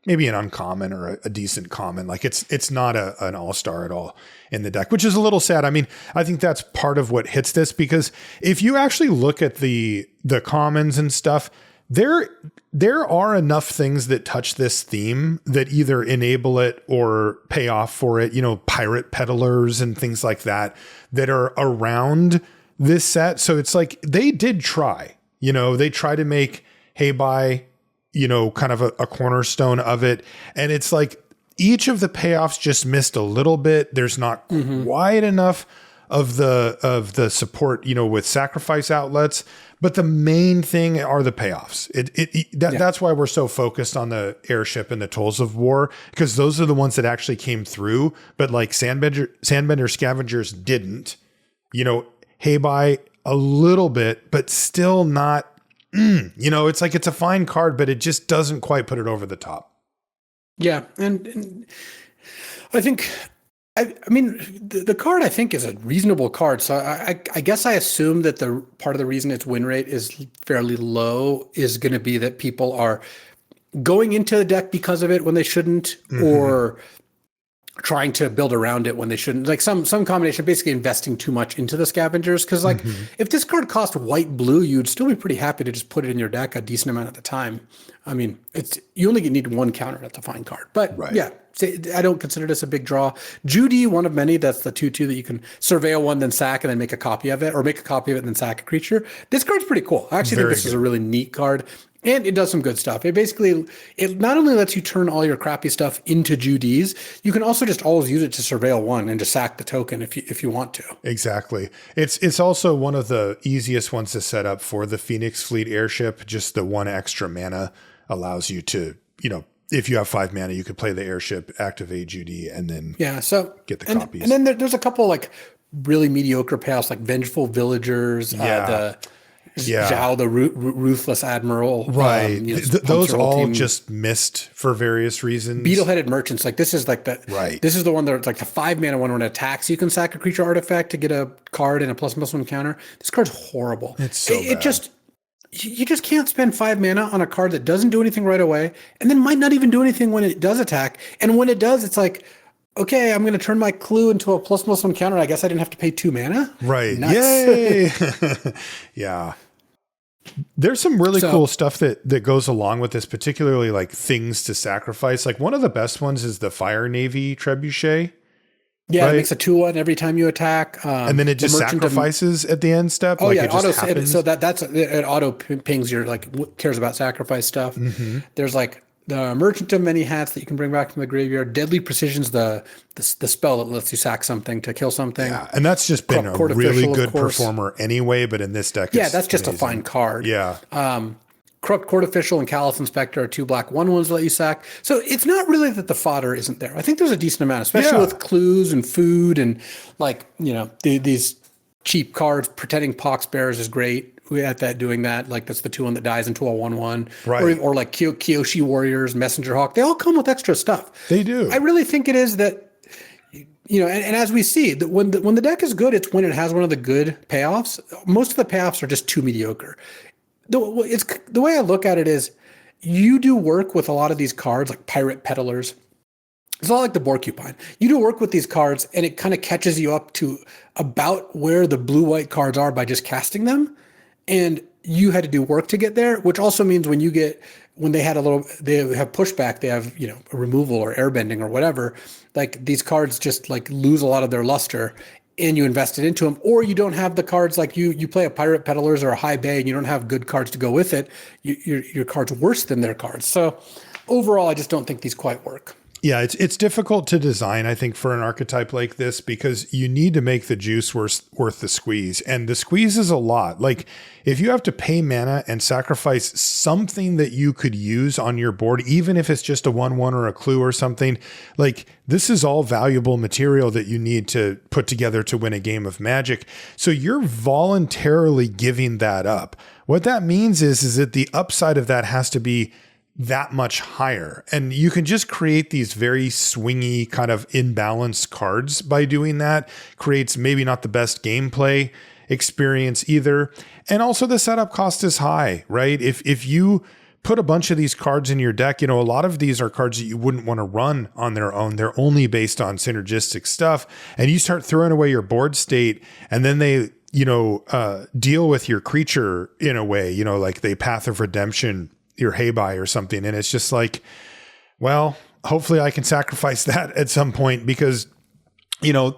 [SPEAKER 1] maybe an uncommon or a decent common. Like it's not an all-star at all in the deck, which is a little sad. I think that's part of what hits this, because if you actually look at the commons and stuff, there are enough things that touch this theme that either enable it or pay off for it, pirate peddlers and things like that are around this set. So it's like they did try, they try to make Heibai, kind of a cornerstone of it. And it's like each of the payoffs just missed a little bit. There's not quite enough of the support, with sacrifice outlets. But the main thing are the payoffs. That's why we're so focused on the airship and the Tools of War, because those are the ones that actually came through. But like Sandbender Scavengers didn't. Heibai a little bit, but still not. It's like it's a fine card, but it just doesn't quite put it over the top.
[SPEAKER 2] Yeah, and I think. The card I think is a reasonable card. So I guess I assume that the part of the reason its win rate is fairly low is going to be that people are going into the deck because of it when they shouldn't, or trying to build around it when they shouldn't. Like some combination, basically investing too much into the scavengers. Because like if this card cost white blue, you'd still be pretty happy to just put it in your deck a decent amount at the time. I mean, you only need one counter. That's a fine card. But yeah, I don't consider this a big draw. Judy, one of many. That's the 2/2 that you can surveil one, then sack, and then make a copy of it, or make a copy of it and then sack a creature. This card's pretty cool. I actually think this is a really neat card. And it does some good stuff. It not only lets you turn all your crappy stuff into Judy's, you can also just always use it to surveil one and just sack the token if you want to.
[SPEAKER 1] Exactly. It's also one of the easiest ones to set up for the Phoenix Fleet airship. Just the one extra mana allows you to, if you have 5 mana, you could play the airship, activate Judy, and then get the copies.
[SPEAKER 2] And then there's a couple like really mediocre payoffs, like Vengeful Villagers, Zhao, the Ruthless Admiral.
[SPEAKER 1] Right. Those all just missed for various reasons.
[SPEAKER 2] Beetle-headed Merchants. Like this is like the This is the one that's like the 5 mana one when it attacks. You can sack a creature artifact to get a card and a ++1 counter. This card's horrible.
[SPEAKER 1] It's so bad.
[SPEAKER 2] You just can't spend 5 mana on a card that doesn't do anything right away, and then might not even do anything when it does attack. And when it does, it's like, okay, I'm going to turn my clue into a ++1 counter. I guess I didn't have to pay 2 mana.
[SPEAKER 1] Right.
[SPEAKER 2] Nice.
[SPEAKER 1] Yay. Yeah. There's some really cool stuff that goes along with this, particularly like things to sacrifice. Like one of the best ones is the Fire Navy Trebuchet.
[SPEAKER 2] Yeah, right? It makes a 2/1 every time you attack.
[SPEAKER 1] And then it just sacrifices at the end step.
[SPEAKER 2] Oh, like yeah, so that's it auto pings your cares about sacrifice stuff. There's like the Merchant of Many Hats that you can bring back from the graveyard. Deadly Precision's the spell that lets you sack something to kill something.
[SPEAKER 1] Yeah, and that's just been a really good performer anyway, but in this deck,
[SPEAKER 2] that's just amazing. A fine card.
[SPEAKER 1] Yeah.
[SPEAKER 2] Corrupt Court Official and Callous Inspector are 2 black 1/1s that let you sack. So it's not really that the fodder isn't there. I think there's a decent amount, especially with clues and food and these cheap cards. Pretending Poxbearers is great. We had that doing that. Like that's the 2/1 that dies into a 1/1. Right. Or like Kyoshi Warriors, Messenger Hawk. They all come with extra stuff.
[SPEAKER 1] They do. I
[SPEAKER 2] really think it is that, and as we see, that when the deck is good, it's when it has one of the good payoffs. Most of the payoffs are just too mediocre. The way I look at it is you do work with a lot of these cards like Pirate Peddlers. It's a lot like the Borcupine. You do work with these cards and it kind of catches you up to about where the blue-white cards are by just casting them. And you had to do work to get there, which also means when they have pushback, they have, a removal or airbending or whatever, like these cards just like lose a lot of their luster and you invested into them, or you don't have the cards like you play a Pirate Peddlers or a High Bay and you don't have good cards to go with it. Your card's worse than their cards. So overall, I just don't think these quite work.
[SPEAKER 1] Yeah, it's difficult to design, I think, for an archetype like this because you need to make the juice worth the squeeze. And the squeeze is a lot. Like if you have to pay mana and sacrifice something that you could use on your board, even if it's just a 1/1 or a clue or something, like this is all valuable material that you need to put together to win a game of Magic. So you're voluntarily giving that up. What that means is that the upside of that has to be that much higher. And you can just create these very swingy kind of imbalanced cards by doing that. Creates maybe not the best gameplay experience either. And also the setup cost is high, right? If you put a bunch of these cards in your deck, a lot of these are cards that you wouldn't want to run on their own. They're only based on synergistic stuff. And you start throwing away your board state and then they, deal with your creature in a way, like they Path of Redemption your Haybuy or something. And it's just like, well, hopefully I can sacrifice that at some point because,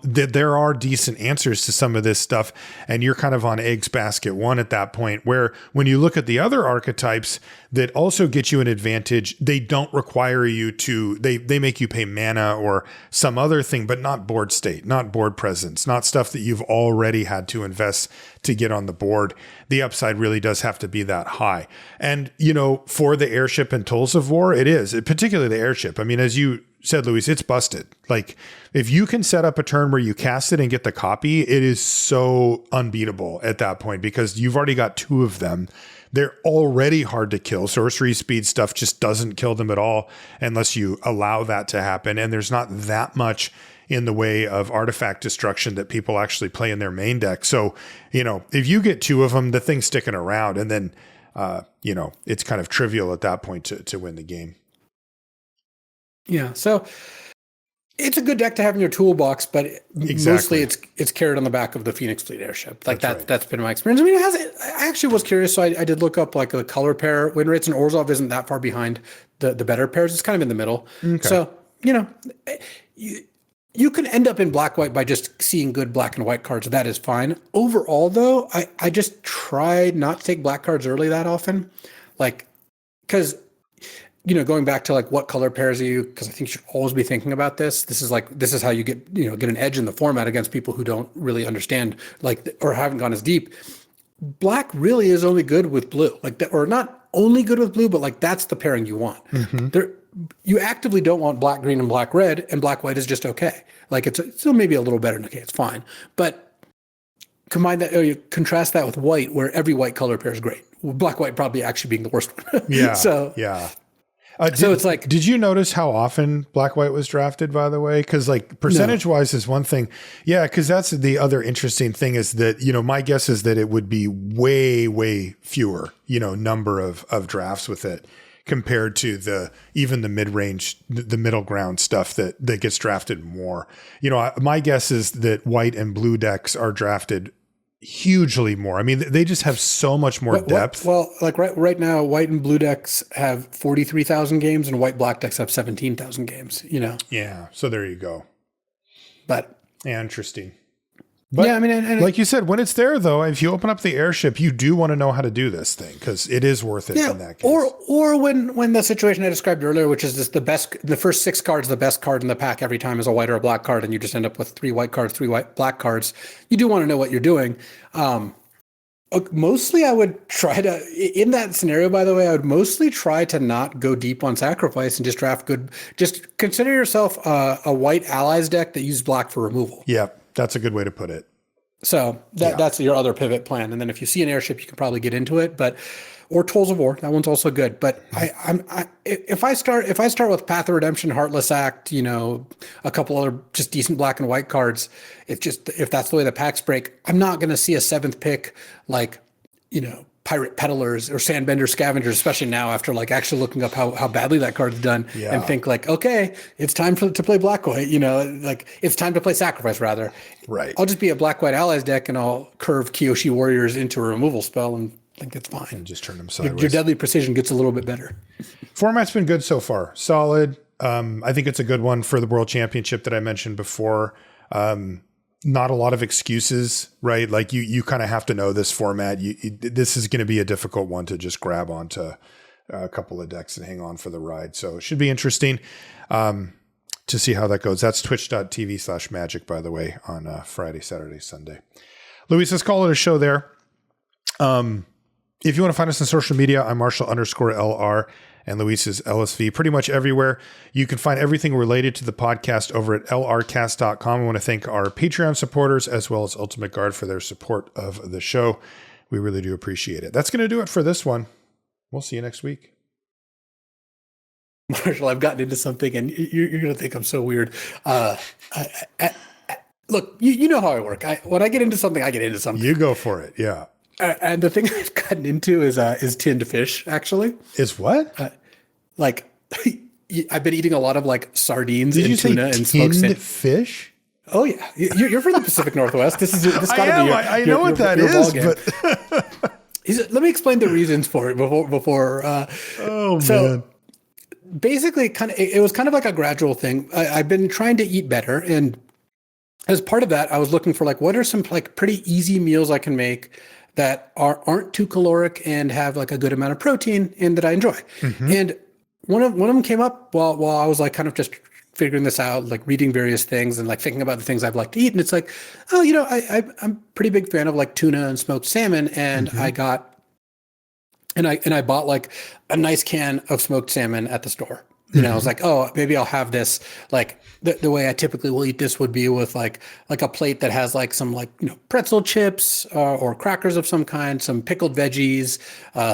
[SPEAKER 1] there are decent answers to some of this stuff. And you're kind of on eggs basket one at that point, where when you look at the other archetypes that also get you an advantage, they don't require you to, they make you pay mana or some other thing, but not board state, not board presence, not stuff that you've already had to invest to get on the board. The upside really does have to be that high. And, for the airship and Tools of War, it is, particularly the airship. I mean, as you said, Luis, it's busted. Like if you can set up a turn where you cast it and get the copy, it is so unbeatable at that point because you've already got 2 of them. They're already hard to kill. Sorcery speed stuff just doesn't kill them at all unless you allow that to happen. And there's not that much in the way of artifact destruction that people actually play in their main deck. So, if you get 2 of them, the thing's sticking around and then, it's kind of trivial at that point to win the game.
[SPEAKER 2] Yeah. So it's a good deck to have in your toolbox, but
[SPEAKER 1] Exactly.
[SPEAKER 2] mostly it's carried on the back of the Phoenix Fleet airship. Like
[SPEAKER 1] That's right.
[SPEAKER 2] that's been my experience. I mean, I actually was curious, so I did look up like the color pair win rates, and Orzhov isn't that far behind the better pairs. It's kind of in the middle.
[SPEAKER 1] Okay.
[SPEAKER 2] So you can end up in black white by just seeing good black and white cards. That is fine. Overall, though, I just try not to take black cards early that often, like because. Going back to like what color pairs are you? Because I think you should always be thinking about this. This is how you get an edge in the format against people who don't really understand or haven't gone as deep. Black really is only good with blue, or not only good with blue, but like that's the pairing you want. You actively don't want black green and black red, and black white is just okay. Like it's still maybe a little better than okay, it's fine. But combine that, or you contrast that with white, where every white color pair is great. Black white probably actually being the worst one.
[SPEAKER 1] Yeah.
[SPEAKER 2] So
[SPEAKER 1] yeah.
[SPEAKER 2] So it's like,
[SPEAKER 1] did you notice how often black white was drafted, by the way? Because like percentage wise is one thing. Yeah. Because that's the other interesting thing is that, my guess is that it would be way, way fewer, number of drafts with it compared to even the mid-range, the middle ground stuff that gets drafted more. My guess is that white and blue decks are drafted hugely more. I mean, they just have so much more depth.
[SPEAKER 2] Well, like right now, white and blue decks have 43,000 games, and white black decks have 17,000 games.
[SPEAKER 1] Yeah. So there you go.
[SPEAKER 2] But
[SPEAKER 1] yeah, interesting. But
[SPEAKER 2] yeah, I mean, and
[SPEAKER 1] like you said, when it's there though, if you open up the airship, you do want to know how to do this thing because it is worth it in that case.
[SPEAKER 2] Or when the situation I described earlier, which is the first 6 cards, the best card in the pack every time is a white or a black card, and you just end up with 3 white cards, 3 white black cards. You do want to know what you're doing. Mostly I would try to, in that scenario, by the way, I would mostly try to not go deep on sacrifice and just draft good. Just consider yourself a white allies deck that uses black for removal.
[SPEAKER 1] Yeah, that's a good way to put it.
[SPEAKER 2] So that's your other pivot plan. And then if you see an airship, you can probably get into it, or Tolls of War, that one's also good. But if I start with Path of Redemption, Heartless Act, a couple other just decent black and white cards, if that's the way the packs break, I'm not going to see a 7th pick like, Pirate Peddlers or Sandbender Scavengers, especially now after like actually looking up how badly that card's done and think like, okay, it's time to play black white, like it's time to play sacrifice rather.
[SPEAKER 1] Right.
[SPEAKER 2] I'll just be a black white allies deck and I'll curve Kyoshi Warriors into a removal spell and think that's fine.
[SPEAKER 1] And just turn them sideways.
[SPEAKER 2] Your deadly precision gets a little bit better.
[SPEAKER 1] Format's been good so far. Solid. I think it's a good one for the World Championship that I mentioned before. Not a lot of excuses, right? Like you kind of have to know this format. This is going to be a difficult one to just grab onto a couple of decks and hang on for the ride. So it should be interesting to see how that goes. That's twitch.tv/magic, by the way, on Friday, Saturday, Sunday. Luis, let's call it a show there. If you want to find us on social media, I'm Marshall_LR. And Luis is LSV pretty much everywhere. You can find everything related to the podcast over at lrcast.com. I want to thank our Patreon supporters as well as Ultimate Guard for their support of the show. We really do appreciate it. That's going to do it for this one. We'll see you next week.
[SPEAKER 2] Marshall, I've gotten into something and you're going to think I'm so weird. Look, you know how I work. When I get into something, I get into something.
[SPEAKER 1] You go for it. Yeah.
[SPEAKER 2] And the thing I've gotten into is tinned fish, actually.
[SPEAKER 1] Is what?
[SPEAKER 2] I've been eating a lot of like sardines
[SPEAKER 1] and
[SPEAKER 2] tuna and smoked
[SPEAKER 1] tinned fish.
[SPEAKER 2] Oh yeah, you're from the Pacific Northwest. This gotta be.
[SPEAKER 1] I know what that is, but
[SPEAKER 2] let me explain the reasons for it before.
[SPEAKER 1] Man.
[SPEAKER 2] Basically, it was kind of like a gradual thing. I've been trying to eat better, and as part of that, I was looking for like what are some like pretty easy meals I can make that aren't too caloric and have like a good amount of protein and that I enjoy. Mm-hmm. And one of them came up while I was like kind of just figuring this out, like reading various things and like thinking about the things I've liked to eat. And it's like, I'm a pretty big fan of like tuna and smoked salmon. And mm-hmm. I bought like a nice can of smoked salmon at the store. I was like, oh, maybe I'll have this, like the way I typically will eat this would be with like a plate that has like some like, pretzel chips or crackers of some kind, some pickled veggies,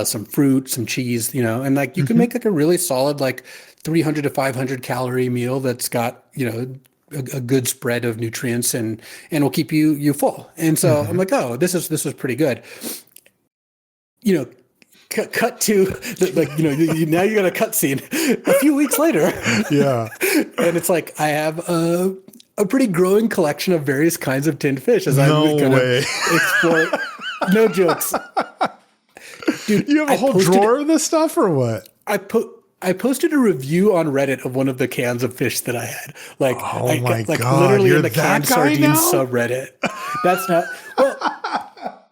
[SPEAKER 2] some fruit, some cheese, and like you can make like a really solid, like 300 to 500 calorie meal that's got, a good spread of nutrients and will keep you full. And so I'm like, oh, this is pretty good. cut to now you got a cut scene a few weeks later.
[SPEAKER 1] Yeah.
[SPEAKER 2] And it's like, I have a pretty growing collection of various kinds of tinned fish as I'm going to explore. No jokes. Dude,
[SPEAKER 1] you have a whole drawer of this stuff or what?
[SPEAKER 2] I posted a review on Reddit of one of the cans of fish that I had. Like,
[SPEAKER 1] my God,
[SPEAKER 2] literally
[SPEAKER 1] you're
[SPEAKER 2] in the canned sardines subreddit. That's not, well,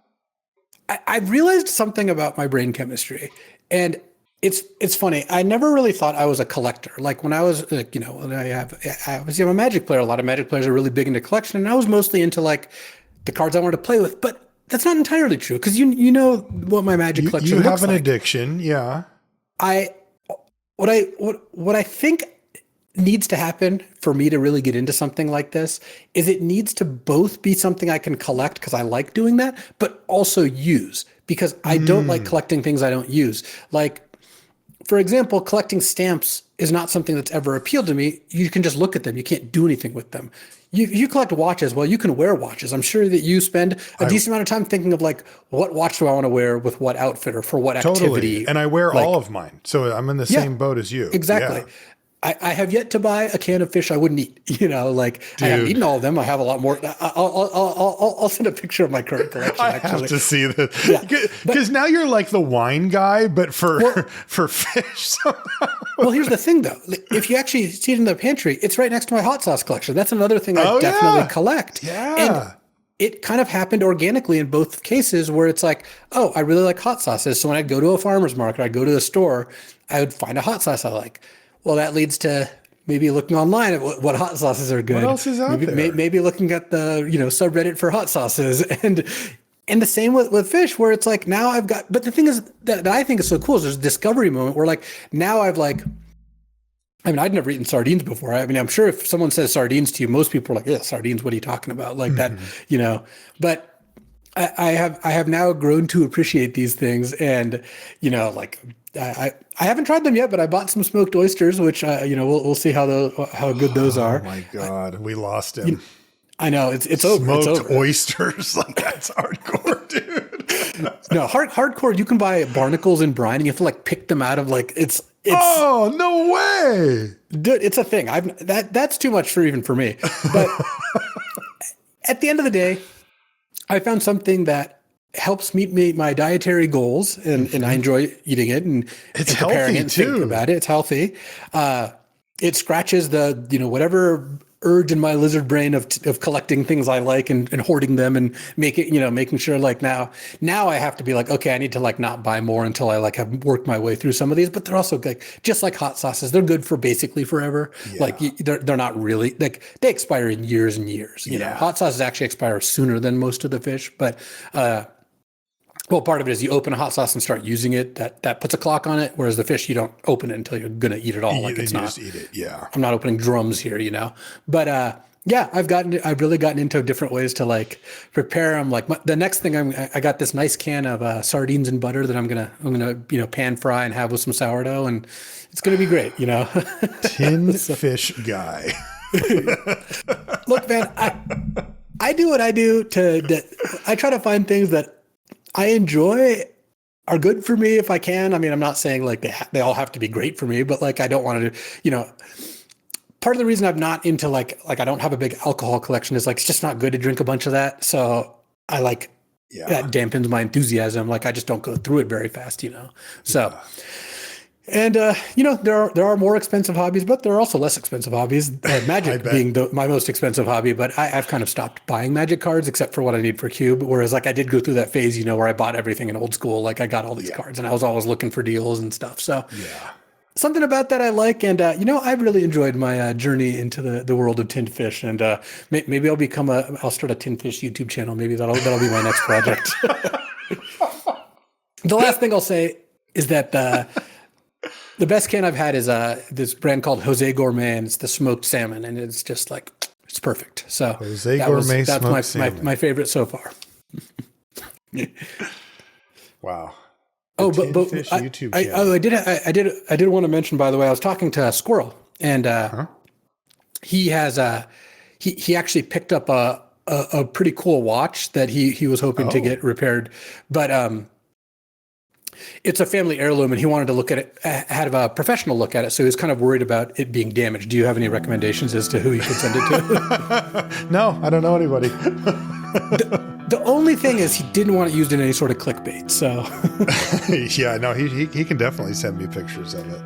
[SPEAKER 2] I realized something about my brain chemistry, and it's funny. I never really thought I was a collector. Like when I was like, when I'm a Magic player. A lot of Magic players are really big into collection, and I was mostly into like the cards I wanted to play with. But that's not entirely true, because you know what my Magic collection looks like. You have an
[SPEAKER 1] addiction, yeah.
[SPEAKER 2] What I think needs to happen for me to really get into something like this is it needs to both be something I can collect because I like doing that, but also use, because I don't like collecting things I don't use. Like, for example, collecting stamps is not something that's ever appealed to me. You can just look at them. You can't do anything with them. You collect watches. Well, you can wear watches. I'm sure that you spend a decent amount of time thinking of like, what watch do I want to wear with what outfit or for what activity?
[SPEAKER 1] And I wear all of mine. So I'm in the same boat as you.
[SPEAKER 2] Exactly. Yeah. I have yet to buy a can of fish I wouldn't eat. Dude. I haven't eaten all of them. I have a lot more. I'll send a picture of my current collection.
[SPEAKER 1] I have to see that, because now you're like the wine guy, but for fish.
[SPEAKER 2] Well, here's the thing, though. If you actually see it in the pantry, it's right next to my hot sauce collection. That's another thing I definitely collect.
[SPEAKER 1] Yeah.
[SPEAKER 2] And it kind of happened organically in both cases, where it's like, oh, I really like hot sauces. So when I'd go to a farmer's market, I'd go to the store, I would find a hot sauce I like. Well, that leads to maybe looking online at what hot sauces are good.
[SPEAKER 1] What else is out there?
[SPEAKER 2] Maybe looking at the subreddit for hot sauces, and the same with fish, where it's like, now I've got. But the thing is that I think is so cool is there's a discovery moment where like now I've like. I mean, I'd never eaten sardines before. I mean, I'm sure if someone says sardines to you, most people are like, yeah, sardines, what are you talking about? Like that, but I have now grown to appreciate these things, and I haven't tried them yet, but I bought some smoked oysters, which we'll see how good those are.
[SPEAKER 1] Oh my God, we lost him.
[SPEAKER 2] I know it's over.
[SPEAKER 1] Smoked oysters, like that's hardcore, dude.
[SPEAKER 2] No, hardcore. You can buy barnacles in brine, and you have to like pick them out of like it's.
[SPEAKER 1] Oh no way,
[SPEAKER 2] dude! It's a thing. That's too much for me. But at the end of the day, I found something that helps meet my dietary goals, and I enjoy eating it and
[SPEAKER 1] it's
[SPEAKER 2] preparing
[SPEAKER 1] healthy
[SPEAKER 2] it and
[SPEAKER 1] too.
[SPEAKER 2] thinking about it. It's healthy. It scratches the whatever urge in my lizard brain of collecting things I like and hoarding them and making sure like now I have to be like, okay, I need to like not buy more until I like have worked my way through some of these. But they're also like, just like hot sauces, they're good for basically forever. Yeah. Like they're not really like, they expire in years and years. Hot sauces actually expire sooner than most of the fish, but well, part of it is you open a hot sauce and start using it. That puts a clock on it. Whereas the fish, you don't open it until you're gonna eat it all. Like it's not.
[SPEAKER 1] Just eat it. Yeah.
[SPEAKER 2] I'm not opening drums here, But I've really gotten into different ways to like prepare them. Like the next thing I got this nice can of sardines and butter that I'm gonna pan fry and have with some sourdough, and it's gonna be great.
[SPEAKER 1] Tinned fish guy.
[SPEAKER 2] Look, man, I do what I do I try to find things that I enjoy, are good for me if I can. I mean, I'm not saying like they all have to be great for me, but like I don't want to, part of the reason I'm not into like I don't have a big alcohol collection is like it's just not good to drink a bunch of that. So I like that dampens my enthusiasm. Like I just don't go through it very fast, So. Yeah. And there are more expensive hobbies, but there are also less expensive hobbies. Magic being my most expensive hobby, but I've kind of stopped buying Magic cards except for what I need for Cube. Whereas like I did go through that phase, where I bought everything in old school. Like I got all these cards, and I was always looking for deals and stuff. So something about that I like, and I've really enjoyed my journey into the world of tinned fish. And maybe I'll start a tinned fish YouTube channel. Maybe that'll be my next project. The last thing I'll say is that. The best can I've had is this brand called Jose Gourmet, and it's the smoked salmon, and it's just like it's perfect. So
[SPEAKER 1] Jose Gourmet
[SPEAKER 2] that's my favorite so far.
[SPEAKER 1] Wow.
[SPEAKER 2] But
[SPEAKER 1] YouTube channel.
[SPEAKER 2] I did want to mention, by the way, I was talking to Squirrel, and he has he actually picked up a pretty cool watch that he was hoping to get repaired, but It's a family heirloom, and he wanted to look at it, had a professional look at it. So he was kind of worried about it being damaged. Do you have any recommendations as to who you could send it to?
[SPEAKER 1] No, I don't know anybody.
[SPEAKER 2] The only thing is he didn't want it used in any sort of clickbait. So
[SPEAKER 1] yeah, no, he can definitely send me pictures of it.